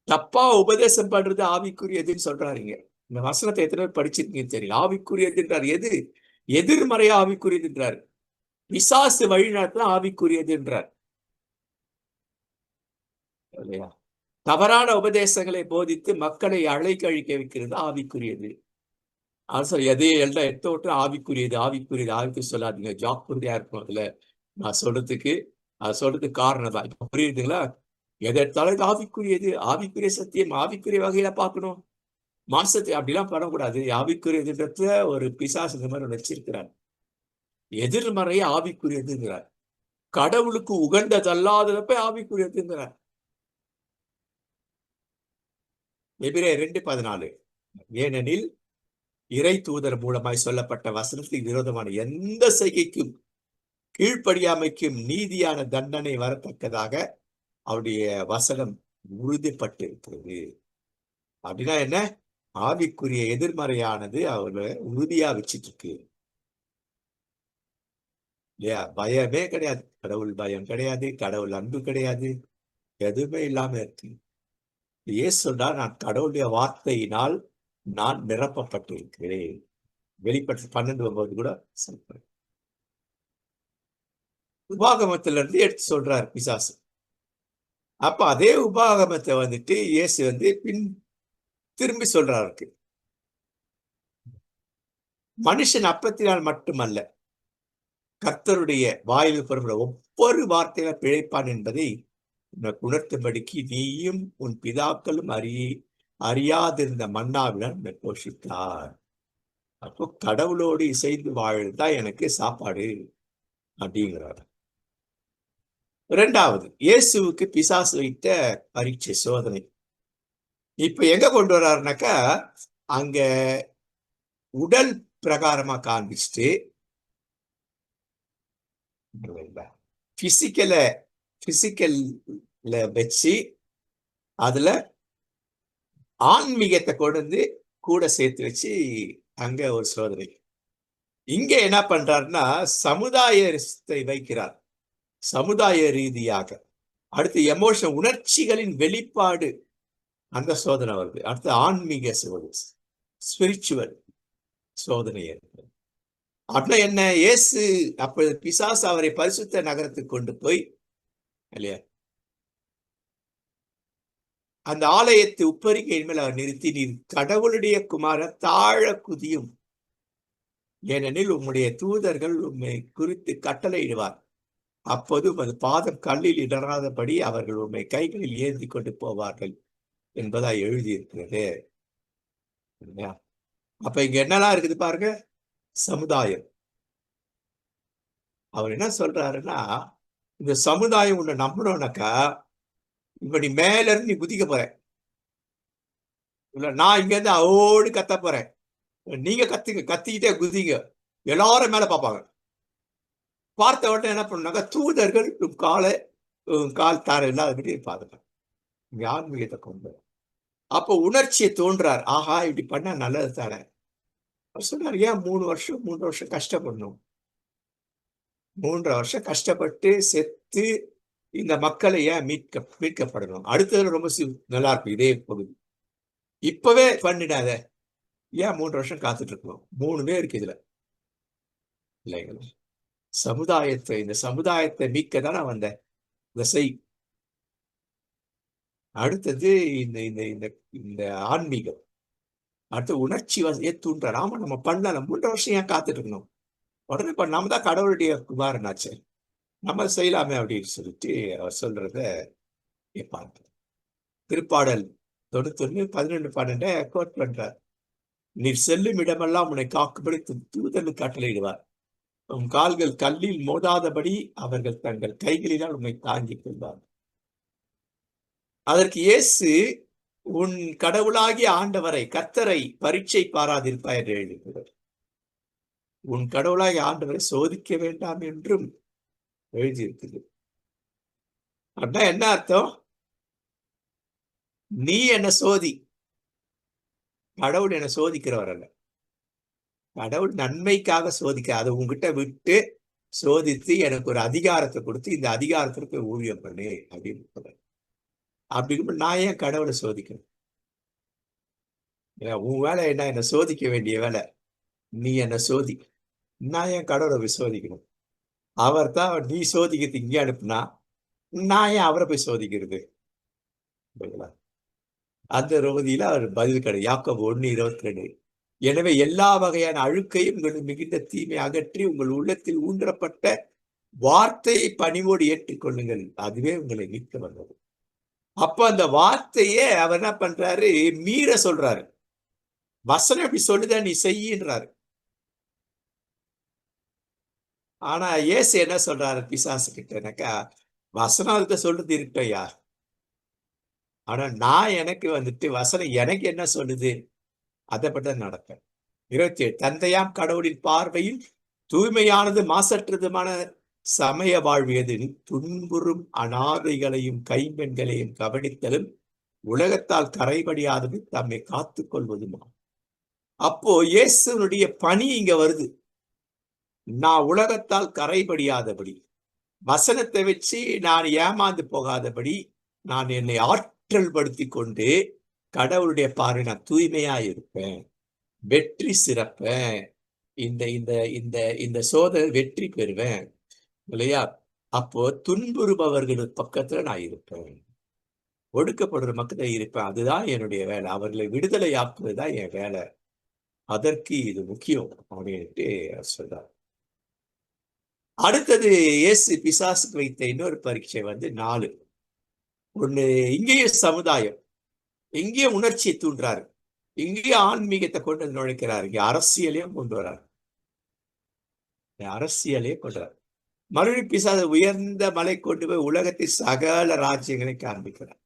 தப்பா உபதேசம் பண்றது ஆவிக்குரியதுன்னு சொல்றாருங்க. இந்த வசனத்தை எத்தனை பேர் படிச்சிருக்கீங்க தெரியல. ஆவிக்குரியதுன்றார். எது எதிர்மறையா ஆவிக்குரியதுன்றார். பிசாசு வழி நடத்தினா ஆவிக்குரியதுன்றார் இல்லையா? தவறான உபதேசங்களை போதித்து மக்களை அழைக்கழிக்க வைக்கிறது ஆவிக்குரியது. எல்லாம் எடுத்த விட்டு ஆவிக்குரியது ஆவிக்கு சொல்லாதீங்க, ஜாக்கிரதையா இருக்கும். அதுல நான் சொல்றதுக்கு அது சொல்றதுக்கு காரணம் தான். இப்ப புரியுதுங்களா? எதை எடுத்தாலும் ஆவிக்குரியது, ஆவிக்குரிய சத்தியம், ஆவிக்குரிய வகையில பார்க்கணும். மாசத்தை அப்படிலாம் பண்ணக்கூடாது. ஆவிக்குரியதுன்றத ஒரு பிசாசு இந்த மாதிரி வச்சிருக்கிறார். எதிர்மறைய ஆவிக்குரியதுங்கிறார். கடவுளுக்கு உகந்ததல்லாதப்ப ஆவிக்குரியதுங்கிறார். எபிரேயர் 2:14 ஏனெனில் இறை தூதர் மூலமாய் சொல்லப்பட்ட வசனத்துக்கு விரோதமான எந்த செய்கைக்கும் கீழ்ப்படியாமைக்கும் நீதியான தண்டனை வரத்தக்கதாக அவருடைய வசனம் உறுதிப்பட்டு இருக்கிறது. அப்படின்னா என்ன? ஆவிக்குரிய எதிர்மறையானது அவரை உறுதியா வச்சிட்டு இருக்கு இல்லையா? பயமே கிடையாது. கடவுள் பயம் கிடையாது, கடவுள் அன்பு கிடையாது, எதுவுமே இல்லாம இருக்கு. இயேசு சொல்றார், நான் கடவுளுடைய வார்த்தையினால் நான் நிரப்பப்பட்டிருக்கிறேன். வெளிப்பட்டு 12:9 கூட சொல்றேன். உபாகமத்திலிருந்து எடுத்து சொல்றார் பிசாசு. அப்ப அதே உபாகமத்தை வந்துட்டு இயேசு திரும்பி சொல்றாருக்கு. மனுஷன் அப்பத்தினால் மட்டுமல்ல, கர்த்தருடைய வாயில் புறப்பட ஒவ்வொரு வார்த்தையில பிழைப்பான் என்பதை உனக்கு உணர்த்தும்படிக்கு நீயும் உன் பிதாக்களும் அறியாதிருந்த மன்னாவிடம் போஷித்தார். அப்போ கடவுளோடு இசைந்து வாழ்தான் எனக்கு சாப்பாடு அப்படிங்கிறார். இரண்டாவது, இயேசுவுக்கு பிசாசு வைத்த பரீட்சை, சோதனை. இப்ப எங்க கொண்டு வர்றாருனாக்கா, அங்க உடல் பிரகாரமா காண்பிச்சுட்டு பிசிக்கல்ல வச்சு அதுல ஆன்மீகத்தை கொண்டு கூட சேர்த்து வச்சு அங்க ஒரு சோதனை. இங்க என்ன பண்றாருன்னா, சமுதாயத்தை வைக்கிறார். சமுதாய ரீதியாக. அடுத்து எமோஷன், உணர்ச்சிகளின் வெளிப்பாடு, அந்த சோதனை வருது. அடுத்து ஆன்மீக சோதனை, ஸ்பிரிச்சுவல் சோதனை. அப்படின்னா என்ன? இயேசு அப்ப பிசாசு அவரை பரிசுத்த நகரத்துக்கு கொண்டு போய் இல்லையா, அந்த ஆலயத்தை உப்பரிக்கையின் மேல் அவர் நிறுத்தி, நீர் கடவுளுடைய குமார தாழ குதியும், ஏனெனில் உம்முடைய தூதர்கள் உம்மை குறித்து கட்டளையிடுவார், அப்போது உமது பாதம் கல்லில் இடராதபடி அவர்கள் உம்மை கைகளில் ஏந்தி கொண்டு போவார்கள் என்பதா எழுதியிருக்கிறது. அப்ப இங்க என்னெல்லாம் இருக்குது பாருங்க. சமுதாயம். அவர் என்ன சொல்றாருன்னா, இந்த சமுதாயம் உன்னை நம்பணும்னாக்கா, இப்ப நீ மேல இருந்து நீ குதிக்க போற இல்ல, நான் இங்க இருந்து ஓடி கத்த போறேன், நீங்க கத்திக்கிட்டே குதிங்க, எல்லாரும் மேல பார்ப்பாங்க. பார்த்த உடனே என்ன பண்ணாங்க, தூதர்கள் கால் தார இல்லாதபடி பார்த்துட்டாங்க. இங்க ஆன்மீகத்தை கொண்டு அப்போ உணர்ச்சியை தோன்றார். ஆஹா, இப்படி பண்ணா நல்லது தானே. அவர் சொன்னார், ஏன் 3 வருஷம் கஷ்டப்படணும்? 3 வருஷம் கஷ்டப்பட்டு செத்து இந்த மக்களை ஏன் மீட்கப்படணும்? அடுத்தது ரொம்ப நல்லா இருக்கும் இதே பகுதி. இப்பவே பண்ணிடாத, ஏன் 3 வருஷம் காத்துட்டு இருக்கணும்? 3 இருக்கு இதுல இல்லைங்களா? இந்த சமுதாயத்தை மீட்க தானே வந்த. இதை செய். அடுத்தது இந்த ஆன்மீகம். அடுத்து உணர்ச்சி தூண்டுறார். ஆமா, நம்ம பண்ணலாம். 3 வருஷம் ஏன் காத்துட்டு இருக்கணும்? உடனே நாம தான் கடவுளுடைய குமாரனாச்சு, நம்ம செய்யலாமே அப்படின்னு சொல்லிட்டு அவர் சொல்றத கேட்பாங்க. திருப்பாடல் 91 11-12 கோட் பண்றார். நீர் செல்லும் இடமெல்லாம் உன்னை காக்கும்படி தூதனுக்கு கட்டளையிடுவார், உன் கால்கள் கல்லில் மோதாதபடி அவர்கள் தங்கள் கைகளினால் உன்னை தாங்கிக் கொள்வார். அதற்கு இயேசு, உன் கடவுளாகிய ஆண்டவரை, கர்த்தரை பரீட்சை பாராதிருப்பாய் என்று எழுதுகிறார். உன் கடவுளாகிய ஆண்டவரை சோதிக்க வேண்டாம் என்றும் எழுதியிருக்குது. அப்படின்னா என்ன அர்த்தம்? நீ என்ன சோதி, கடவுள் என்ன சோதிக்கிறவர் அல்ல. கடவுள் நன்மைக்காக சோதிக்க, அதை உங்ககிட்ட விட்டு சோதித்து எனக்கு ஒரு அதிகாரத்தை கொடுத்து இந்த அதிகாரத்திற்கு ஊழியம் பண்ணு அப்படின்னு சொல்ற. அப்படி நான் ஏன் கடவுளை சோதிக்கணும்? உன் வேலை என்ன? என்னை சோதிக்க வேண்டிய வேலை. நீ என்ன சோதி, நான் ஏன் கடவுளை சோதிக்கணும்? அவர் தான் நீ சோதிக்கிறது இங்கே அனுப்புனா, நான் ஏன் அவரை போய் சோதிக்கிறது? அந்த பகுதியில அவர் பதில் கிடையாது. யாக்கோபு 1:22. எனவே எல்லா வகையான அழுக்கையும் உங்கள் மிகுந்த தீமை அகற்றி உங்கள் உள்ளத்தில் ஊன்றப்பட்ட வார்த்தையை பணிவோடு ஏற்றுக்கொள்ளுங்கள், அதுவே உங்களை மீட்க வந்தது. அப்ப அந்த வார்த்தையே அவர் என்ன பண்றாரு? மீற சொல்றாரு. வசனம் எப்படி சொல்லுத, நீ செய்யின்றாரு. ஆனா இயேசு என்ன சொல்றாரு பிசாசு கிட்டனாக்கா, வசனம் அதுக்கு சொல்றது இருக்கட்டும் யார், ஆனா நான் எனக்கு வசனம் எனக்கு என்ன சொல்லுது அதை பற்றி நடப்பேன். 27. தந்தையாம் கடவுளின் பார்வையில் தூய்மையானது மாசற்றதுமான சமய வாழ்வியதில் துன்புறும் அனாதைகளையும் கைம்பெண்களையும் கவனித்தலும் உலகத்தால் கரைபடியாதது தம்மை காத்துக் கொள்வதுமா. அப்போ இயேசுனுடைய பணி இங்க வருது. நான் உலகத்தால் கரைபடியாதபடி, வசனத்தை வச்சு நான் ஏமாந்து போகாதபடி நான் என்னை ஆற்றல் படுத்தி கொண்டு கடவுளுடைய பார்வை நான் தூய்மையா இருப்பேன், வெற்றி சிறப்பேன், இந்த இந்த இந்த இந்த சோதனை வெற்றி பெறுவேன் இல்லையா? அப்போ துன்புறுபவர்கள் பக்கத்துல நான் இருப்பேன், ஒடுக்கப்படுற மக்கள் இருப்பேன். அதுதான் என்னுடைய வேலை. அவர்களை விடுதலை ஆக்குவதுதான் என் வேலை. அதற்கு இது முக்கியம் அப்படின்ட்டு சொல்றார். அடுத்தது இயேசு பிசாசுக்கு வைத்த இன்னொரு பரீட்சை 4. ஒண்ணு இங்கேயும் சமுதாயம், இங்கேயும் உணர்ச்சியை தூண்டுறாரு, இங்கேயும் ஆன்மீகத்தை கொண்டு வந்து நுழைக்கிறாரு, இங்க அரசியலையும் கொண்டு வர்றாரு, அரசியலையும் கொண்டு வர்றாரு. மறுபடியும் பிசாசு உயர்ந்த மலை கொண்டு போய் உலகத்தின் சகல ராஜ்யங்களை காண்பிக்கிறார்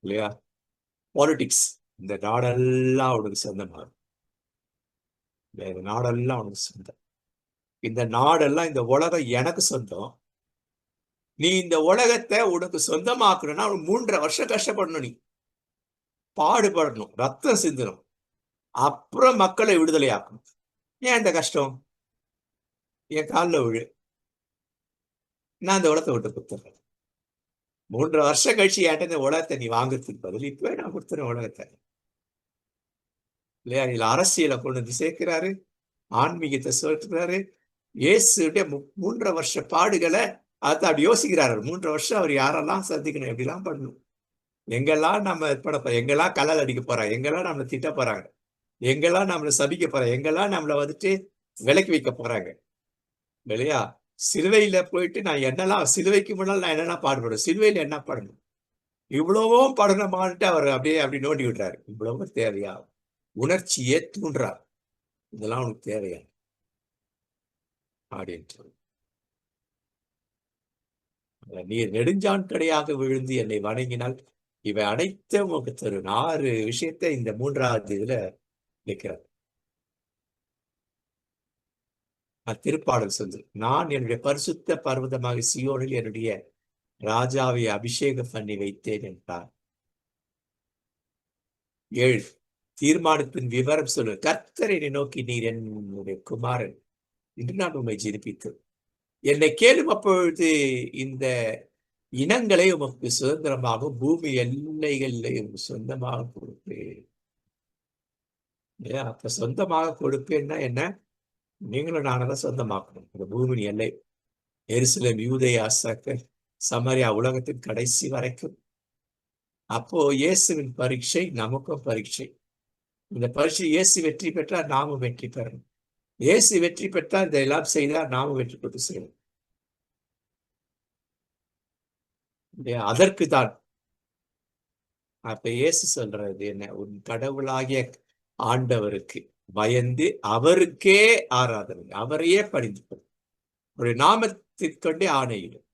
இல்லையா? பாலிடிக்ஸ், இந்த நாடெல்லாம் அவனுக்கு சொந்தமாகும், இந்த நாடெல்லாம் அவனுக்கு சொந்தம், இந்த நாடெல்லாம் இந்த உலகம் எனக்கு சொந்தம். நீ இந்த உலகத்தை உனக்கு சொந்தமாக்கணும்னா 3.5 வருஷம் கஷ்டப்படணும், நீ பாடுபடணும், ரத்தம் சிந்தணும், அப்புறம் மக்களை விடுதலை ஆக்கணும். ஏன் இந்த கஷ்டம்? என் காலில் விழு, நான் இந்த உலகத்தை விட்டு கொடுத்துறேன். 3.5 வருஷம் கழிச்சு என்கிட்ட இந்த உலகத்தை நீ வாங்குறதுக்கு பதில் இப்பவே நான் கொடுத்துறேன் உலகத்தை இல்லையா? இதுல அரசியலை கொண்டு வந்து சேர்க்கிறாரு, ஆன்மீகத்தை சொல்றாரு. இயேசுடைய 3.5 வருஷ பாடுகளை அதை அப்படி யோசிக்கிறாரு. 3.5 வருஷம் அவர் யாரெல்லாம் சந்திக்கணும், எப்படிலாம் பண்ணணும், எங்கெல்லாம் நம்ம எங்கெல்லாம் கல்லால் அடிக்க போறாங்க, எங்கெல்லாம் நம்மளை திட்ட போறாங்க, எங்கெல்லாம் நம்மளை சபிக்க போறாங்க, எங்கெல்லாம் நம்மளை வந்துட்டு விலக்கி வைக்க போறாங்க இல்லையா? சிலுவையில போயிட்டு நான் என்னெல்லாம், சிலுவைக்கு முன்னால் நான் என்னெல்லாம் பாடுபடும், சிலுவையில என்ன பாடணும், இவ்வளவும் படணுமான்ட்டு அவர் அப்படியே அப்படி நோண்டி விடுறாரு. இவ்வளவும் தேவையா? உணர்ச்சியே தூண்டுறார், இதெல்லாம் உனக்கு தேவையா அப்படின்ட்டு. நீர் நெடுஞ்சான் கடையாக விழுந்து என்னை வணங்கினால் இவை அனைத்தும் உனக்கு தரும். 6 விஷயத்தை இந்த 3வது இதுல நிற்கிறார். திருப்பாடல் சொல்லு, நான் என்னுடைய பரிசுத்த பர்வதமாக சியோனில் என்னுடைய ராஜாவை அபிஷேகம் பண்ணி வைத்தேன் என்றார். 7 தீர்மானத்தின் விவரம் சொல்லு, கர்த்தரை நோக்கி நீர் என்னுடைய குமாரன் என்று நான் உண்மை ஜெயிப்பித்து என்னை கேளும், அப்பொழுது இந்த இனங்களை உமக்கு சுதந்திரமாக பூமி எல்லைகளில் சொந்தமாக கொடுப்பேன். அப்ப சொந்தமாக கொடுப்பேன்னா என்ன? நீங்களும் நானதான் சொந்தமாக்கணும் இந்த பூமியின் எல்லை. எருசலேம், யூதேயா, சமரியா, உலகத்தின் கடைசி வரைக்கும். அப்போ இயேசுவின் பரீட்சை நமக்கும் பரீட்சை. இந்த பரீட்சை இயேசு வெற்றி பெற்றால் நாமும் வெற்றி பெறணும். இயேசு வெற்றி பெற்றால் இதெல்லாம் செய்தால் நாமும் வெற்றி பெற்று செய்யணும். அதற்கு தான் அப்ப இயேசு சொல்றது என்ன? உன் கடவுளாகிய ஆண்டவருக்கு பயந்து அவருக்கே ஆராதனை, அவரையே பணிந்து ஒரு நாமத்திற்கொண்டே ஆணையிடும்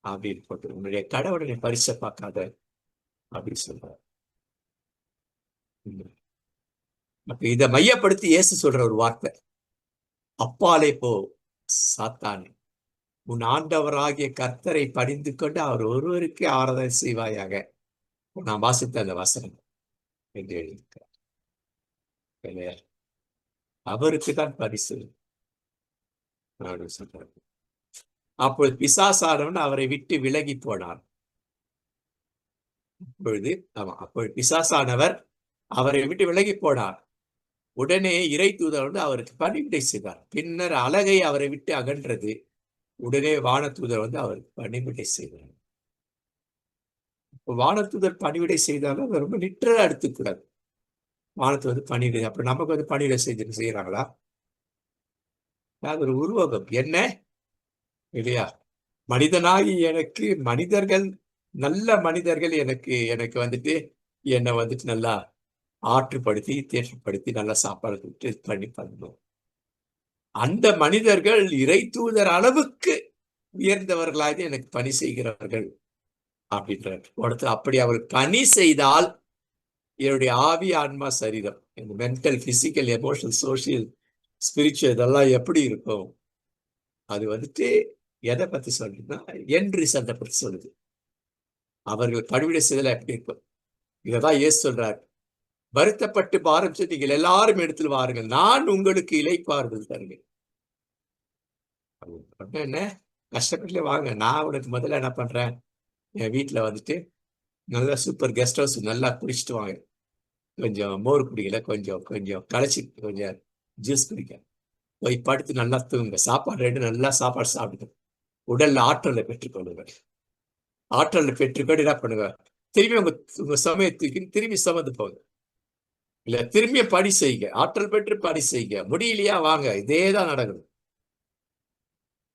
அப்படின்னு போட்டு, உன்னுடைய கடவுளை பரிசை பார்க்காத அப்படின்னு சொல்றாரு. அப்ப இதை மையப்படுத்தி இயேசு சொல்ற ஒரு வார்த்தை, அப்பாலே போ சாத்தானே, உன் ஆண்டவராகிய கர்த்தரை பணிந்து கொண்டு அவர் ஒருவருக்கே ஆராதனை செய்வாயாக. நான் வாசித்த அந்த வசனம் என்று எழுதியிருக்கிறார். அவருக்கு தான் பரிசு சொல்றார். அப்பொழுது பிசாசானவன் அவரை விட்டு விலகி போனார். அப்பொழுது பிசாசானவர் அவரை விட்டு விலகி போனார். உடனே இறை தூதர் வந்து அவருக்கு பணிவிடை செய்தார். பின்னர் அலகை அவரை விட்டு அகன்றது. உடனே வானதூதர் வந்து அவருக்கு பணிவிடை செய்தார். வானதூதர் பணிவிடை செய்தாலும் அதை ரொம்ப லிட்டரலா எடுத்துக்கூடாது. வானத்து பணிவிடை, அப்ப நமக்கு வந்து பணிவிடை செய்யறாங்களா? அது ஒரு உருவகம் என்ன இல்லையா? மனிதனாகி எனக்கு மனிதர்கள், நல்ல மனிதர்கள் எனக்கு வந்துட்டு என்னை வந்துட்டு நல்லா ஆற்றுப்படுத்தி தேற்றுப்படுத்தி நல்லா சாப்பாடு கொடுத்து பண்ணணும். அந்த மனிதர்கள் இறை தூதர் அளவுக்கு உயர்ந்தவர்களாக எனக்கு பணி செய்கிறார்கள் அப்படின்றார். அடுத்து அப்படி அவர் பணி செய்தால் என்னுடைய ஆவி, ஆன்மா, சரீரம், mental, physical, emotional, social, spiritual இதெல்லாம் எப்படி இருக்கும்? அது வந்துட்டு எதை பத்தி சொல்றதுன்னா என் ரிசல்ட்டை பத்தி சொல்லுது. அவர்கள் பணிவிடை செய்தல எப்படி இருக்கும்? இதைதான் இயேசு சொல்றார், வருத்தப்பட்டு பாரம் செய்து நீங்கள் எல்லாரும் எடுத்து வாருங்கள், நான் உங்களுக்கு இளைப்பாறுதல் தருவேன். என்ன கஷ்டப்பட்டுல வாங்க. நான் உனக்கு முதல்ல என்ன பண்றேன், என் வீட்டுல வந்துட்டு நல்லா சூப்பர் கெஸ்ட் ஹவுஸ் நல்லா குடிச்சிட்டு வாங்க. கொஞ்சம் மோர் குடிக்கல, கொஞ்சம் கொஞ்சம் களைச்சி கொஞ்சம் ஜூஸ் குடிக்க. போய் படுத்து நல்லா தூங்குங்க. சாப்பாடு ரெண்டு நல்லா சாப்பாடு சாப்பிடுங்க. உடல்ல ஆற்றலை பெற்றுக்கொள்ளுங்க. ஆற்றலை பெற்றுக்கொண்டு என்ன பண்ணுங்க, திரும்பி உங்க சமயத்துக்கு திரும்பி சுமந்து போங்க. இல்ல திரும்பிய படி செய்யுங்க. ஆற்றல் பெற்று படி செய்யுங்க. முடியலையா வாங்க. இதேதான் நடக்குது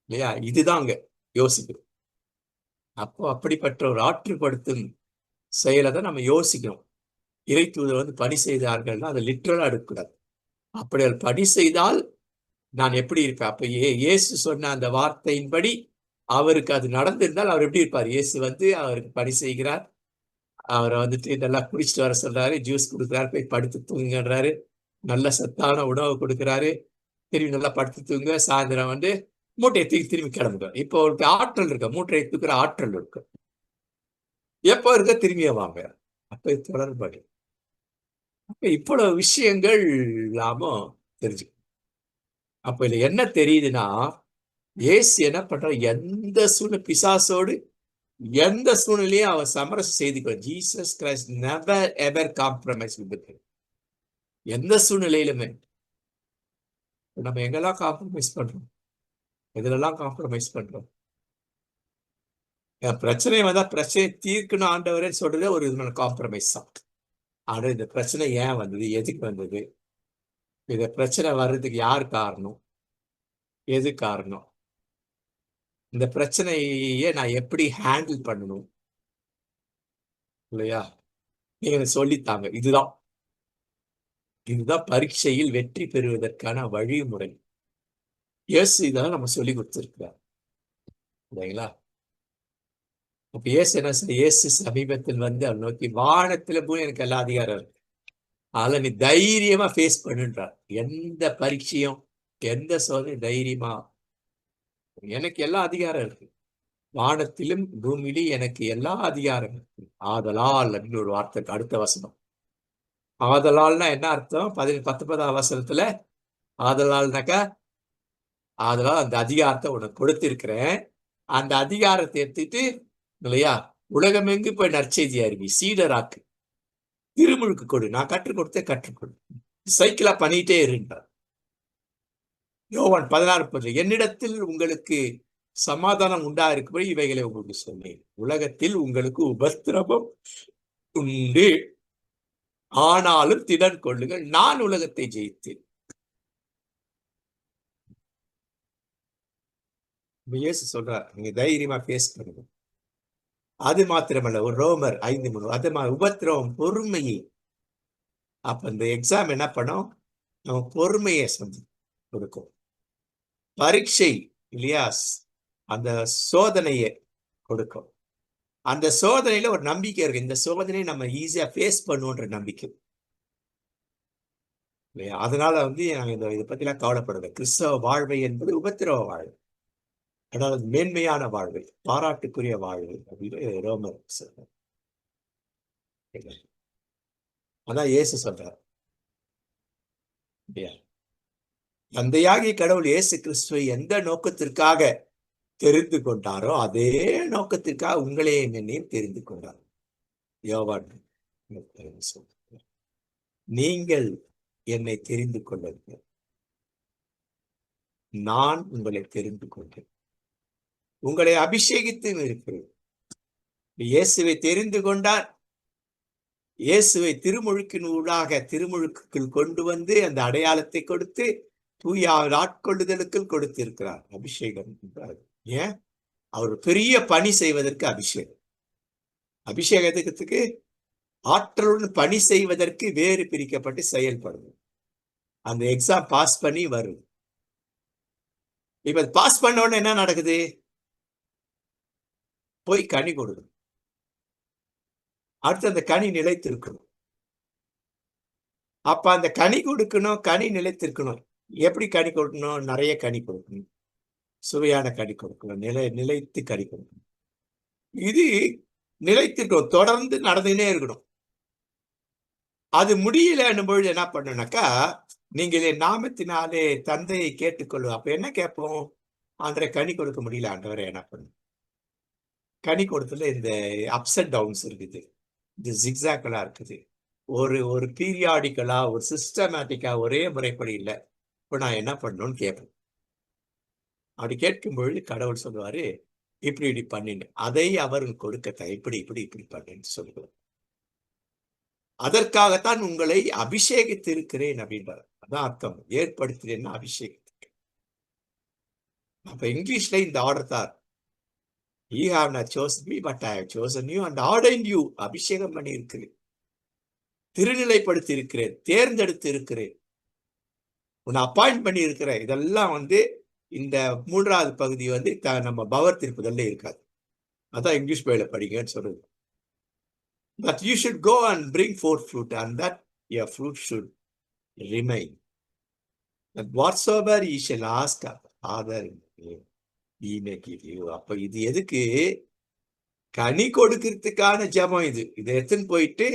இல்லையா? இதுதாங்க யோசிக்கணும். அப்போ அப்படிப்பட்ட ஒரு ஆற்றுப்படுத்தும் செயலை தான் நம்ம யோசிக்கணும். இறை தூதர் வந்து பணி செய்தார்கள்னா அதை லிட்ரலா எடுக்கக்கூடாது. அப்படி அவர் பணி செய்தால் நான் எப்படி இருப்பேன்? அப்ப இயேசு சொன்ன அந்த வார்த்தையின்படி அவருக்கு அது நடந்திருந்தால் அவர் எப்படி இருப்பார்? இயேசு வந்து அவருக்கு பணி செய்கிறார். அவரை வந்துட்டு நல்லா குடிச்சிட்டு வர சொல்றாரு, ஜூஸ் கொடுக்குறாரு, போய் படுத்து தூங்குன்றாரு, நல்ல சத்தான உணவு கொடுக்குறாரு, திரும்பி நல்லா படுத்து தூங்க, சாயந்தரம் வந்து மூட்டையை தூக்கி திரும்பி கிளம்புங்க. இப்போ அவருக்கு ஆற்றல் இருக்கு, மூட்டையை தூக்குற ஆற்றல் இருக்கு. எப்போ இருக்க திரும்பிய வாங்க. அப்ப தொடர்பு. அப்ப இவ்வளவு விஷயங்கள் நாம தெரிஞ்சுக்கணும். அப்ப இதுல என்ன தெரியுதுன்னா, இயேசு என்ன பண்ற, எந்த சூழ்நிலை பிசாசோடு எந்த சூழ்நிலையும் அவர் சமரசம் செய்து Jesus Christ never ever compromise with. எந்த சூழ்நிலையிலுமே நம்ம எங்கெல்லாம் காம்ப்ரமைஸ் பண்றோம், எதுலெல்லாம் காம்ப்ரமைஸ் பண்றோம். பிரச்சனை வந்தா பிரச்சனை தீர்க்கணும் ஆண்டவரே சொல்றதே ஒரு விதமான காம்ப்ரமைஸ் தான். ஆனா இந்த பிரச்சனை ஏன் வந்தது, எதுக்கு வந்தது, இந்த பிரச்சனை வர்றதுக்கு யார் காரணம், எது காரணம், இந்த பிரச்சனையை நான் எப்படி ஹேண்டில் பண்ணணும் இல்லையா? நீங்க சொல்லித்தாங்க. இதுதான் இதுதான் பரீட்சையில் வெற்றி பெறுவதற்கான வழிமுறை. இயேசு இதெல்லாம் நம்ம சொல்லி கொடுத்திருக்கிறார் இல்லைங்களா? அப்ப இயேசு என்ன இயேசு சமீபத்தில் வந்து அவன் நோக்கி, வானத்துல போய் எனக்கு எல்லா அதிகாரம் இருக்கு, அதனால நீ தைரியமா ஃபேஸ் பண்ணுன்றார். எந்த பரீட்சையும் எந்த சோதனை தைரியமா, எனக்கு எல்லா அதிகாரம் இருக்கு, வானத்திலும் பூமியிலும் எனக்கு எல்லா அதிகாரம் இருக்கு. ஆதலால் அப்படின்னு ஒரு வார்த்தை அடுத்த வசனம். ஆதலால்னா என்ன அர்த்தம்? 19 வசனத்துல ஆதலால்னாக்கா, ஆதலால் அந்த அதிகாரத்தை உனக்கு கொடுத்திருக்கிறேன், அந்த அதிகாரத்தை எடுத்துட்டு இல்லையா உலகமெங்கு போய் நற்செய்தி அறிவி, சீடராக்கு, திருமுழுக்கு கொடு, நான் கற்றுக் கொடுத்தே கற்றுக்கொடு, சைக்கிளா பண்ணிட்டே இருந்தார். யோவான் 16 என்னிடத்தில் உங்களுக்கு சமாதானம் உண்டா இருக்கும்படி இவைகளை உங்களுக்கு சொன்னேன், உலகத்தில் உங்களுக்கு உபத்திரவம் உண்டு, ஆனாலும் திடன் கொள்ளுங்கள், நான் உலகத்தை ஜெயித்தேன். இயேசு சொல்றார், நீங்க தைரியமா பேஸ் பண்ணுங்க. அது மாத்திரமல்ல, ஒரு ரோமர் 5:3 அது உபத்திரவம் பொறுமையை. அப்ப இந்த எக்ஸாம் என்ன பண்ணும், நம்ம பொறுமையை கொடுக்கும். பரீட்சை இல்லையா, அந்த சோதனையை கொடுக்கும். அந்த சோதனையில ஒரு நம்பிக்கை இருக்கு, இந்த சோதனையை நம்ம ஈஸியா ஃபேஸ் பண்ணுவோன்ற நம்பிக்கை இல்லையா? அதனால வந்து நாங்க இதை பத்தி எல்லாம் கவலைப்படுறோம். கிறிஸ்தவ வாழ்வை என்பது உபத்திரவ வாழ்வு, அதாவது மேன்மையான வாழ்வு, பாராட்டுக்குரிய வாழ்வு அப்படின்னு ரோமர் சொல்றார். அதான் இயேசு சொல்றார். தந்தையாகிய கடவுள் இயேசு கிறிஸ்துவை எந்த நோக்கத்திற்காக தெரிந்து கொண்டாரோ அதே நோக்கத்திற்காக உங்களையும் என்னையும் தெரிந்து கொண்டார். யோவான் நீங்கள் என்னை தெரிந்து கொள்ளுங்கள், நான் உங்களை தெரிந்து கொண்டேன், உங்களை அபிஷேகித்து இருக்கிறேன். இயேசுவை தெரிந்து கொண்டார், இயேசுவை திருமுழுக்கின் ஊடாக திருமுழுக்குள் கொண்டு வந்து அந்த அடையாளத்தை கொடுத்து தூய ஆட்கொள்ளுதலுக்குள் கொடுத்திருக்கிறார். அபிஷேகம் என்றார். ஏன்? அவர் பெரிய பணி செய்வதற்கு அபிஷேகம். அபிஷேகத்துக்கு ஆற்றலுடன் பணி செய்வதற்கு வேறு பிரிக்கப்பட்டு செயல்படும். அந்த எக்ஸாம் பாஸ் பண்ணி வரும். இப்ப பாஸ் பண்ண உடனே என்ன நடக்குது? போய் கனி கொடுக்கணும். அடுத்து அந்த கனி நிலைத்திருக்கணும். அப்ப அந்த கனி கொடுக்கணும், கனி நிலைத்திருக்கணும். எப்படி கனி கொடுக்கணும்? நிறைய கனி கொடுக்கணும், சுவையான கனி கொடுக்கணும், நிலைத்து கனி கொடுக்கணும். இது நிலைத்திருக்கணும், தொடர்ந்து நடந்துகிட்டே இருக்கணும். அது முடியலன்னும் பொழுது என்ன பண்ணணும்னாக்கா, நீங்கள் என் நாமத்தினாலே தந்தையை கேட்டுக்கொள்ளும். அப்ப என்ன கேட்போம்? ஆண்டவரே கனி கொடுக்க முடியல, ஆண்டவரே என்ன பண்ணு? கனி கொடுத்துல இந்த அப்ஸ் அண்ட் டவுன்ஸ் இருக்குது, இந்த ஜிக்ஸாக்களா இருக்குது. ஒரு ஒரு பீரியாடிக்கலா, ஒரு சிஸ்டமேட்டிக்கா, ஒரே முறைப்படி இல்லை. இப்போ நான் என்ன பண்ணணும்னு கேட்பேன். அப்படி கேட்கும் பொழுது கடவுள் சொல்லுவாரு, இப்படி இப்படி பண்ணின்னு. அதை அவர் கொடுக்க இப்படி இப்படி இப்படி பண்ணுன்னு சொல்லுவார். அதற்காகத்தான் உங்களை அபிஷேகித்து இருக்கிறேன் அப்படின்றார். அதான் அர்த்தம், ஏற்படுத்துறேன்னா அபிஷேகித்து. அப்ப இங்கிலீஷ்ல இந்த ஆர்டர் தான், you have not chosen me but I have chosen you and ordained you. அபிஷேகம் பண்ணி இருக்கிறேன், திருநிலைப்படுத்தி இருக்கிறேன், தேர்ந்தெடுத்து இருக்கிறேன், உன்னை அப்பாயிண்ட் பண்ணி இருக்கிறேன். இதெல்லாம் இந்த 3வது பகுதி நம்ம பவர் திருப்புதல்ல இருக்காது. அதான் இங்கிலீஷ் பைபிள படிங்கன்னு சொல்றது. That you should go and bring forth fruit and that your fruit should remain. That whatsoever ye shall ask of the Father in my name, he may give you. அப்ப இது எதுக்கு? கனி கொடுக்கிறதுக்கான ஜெபம் இது. இதை எடுத்துன்னு போயிட்டு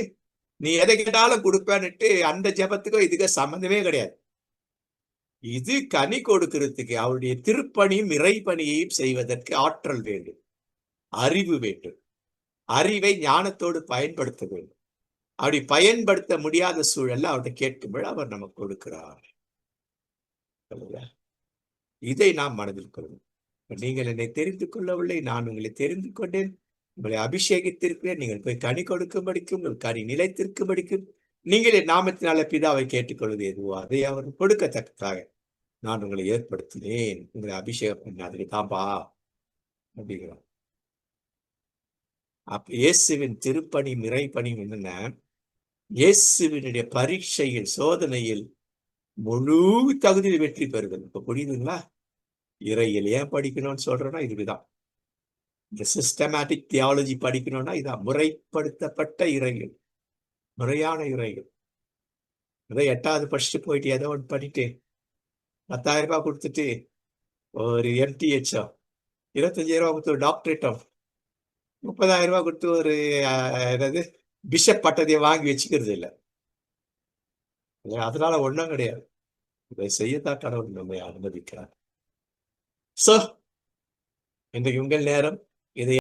நீ எதை கேட்டாலும் கொடுப்பேன்னுட்டு அந்த ஜெபத்துக்கும் இதுக்கு சம்பந்தமே கிடையாது. இது கனி கொடுக்கிறதுக்கு, அவருடைய திருப்பணியும் இறைப்பணியையும் செய்வதற்கு ஆற்றல் வேண்டும், அறிவு வேண்டும். அறிவை ஞானத்தோடு பயன்படுத்த வேண்டும். அப்படி பயன்படுத்த முடியாத சூழல்ல அவர்கிட்ட கேட்கும்போது அவர் நமக்கு கொடுக்கிறார். இதை நாம் மனதில் கொள்ளணும். நீங்கள் என்னை தெரிந்து கொள்ளவில்லை, நான் உங்களை தெரிந்து கொண்டேன், உங்களை அபிஷேகித்திருக்கிறேன், நீங்கள் போய் கனி கொடுக்கும்படிக்கும், உங்கள் கனி நிலைத்திருக்கும்படிக்கும், நீங்கள் என் நாமத்தினால பிதாவை கேட்டுக்கொள்வது எதுவோ அதை அவர் கொடுக்கத்தக்கதாக நான் உங்களை ஏற்படுத்தினேன், உங்களை அபிஷேகம் பண்ண அதுக்கு தான்பா அப்படிங்கிறோம். அப்ப இயேசுவின் திருப்பணி இறைப்பணி என்னன்னா, இயேசுவினுடைய பரீட்சையில், சோதனையில் முழு தகுதியில் வெற்றி பெறுதல். இப்ப புரியுதுங்களா? இறையில் ஏன் படிக்கணும்னு சொல்றேன்னா இதுதான். இந்த சிஸ்டமேட்டிக் தியாலஜி படிக்கணும்னா இதான், முறைப்படுத்தப்பட்ட இறையில், முறையான இறையில். ஏதோ 8வது படிச்சுட்டு போயிட்டு ஏதோ ஒன்று பண்ணிட்டு 10,000 ரூபாய் கொடுத்துட்டு ஒரு MTHO, 25,000 ரூபாய் கொடுத்து ஒரு டாக்டரேட்டோ, 30,000 ரூபாய் கொடுத்து ஒரு என்னது பிஷப் பட்டத்தையை வாங்கி வச்சுக்கிறது இல்லை. அதனால ஒண்ணும் கிடையாது. இதை செய்யத்தான் கடவுள் நம்மை அனுமதிக்கிறார். சோ இன்றைக்கு உங்கள் நேரம். இதை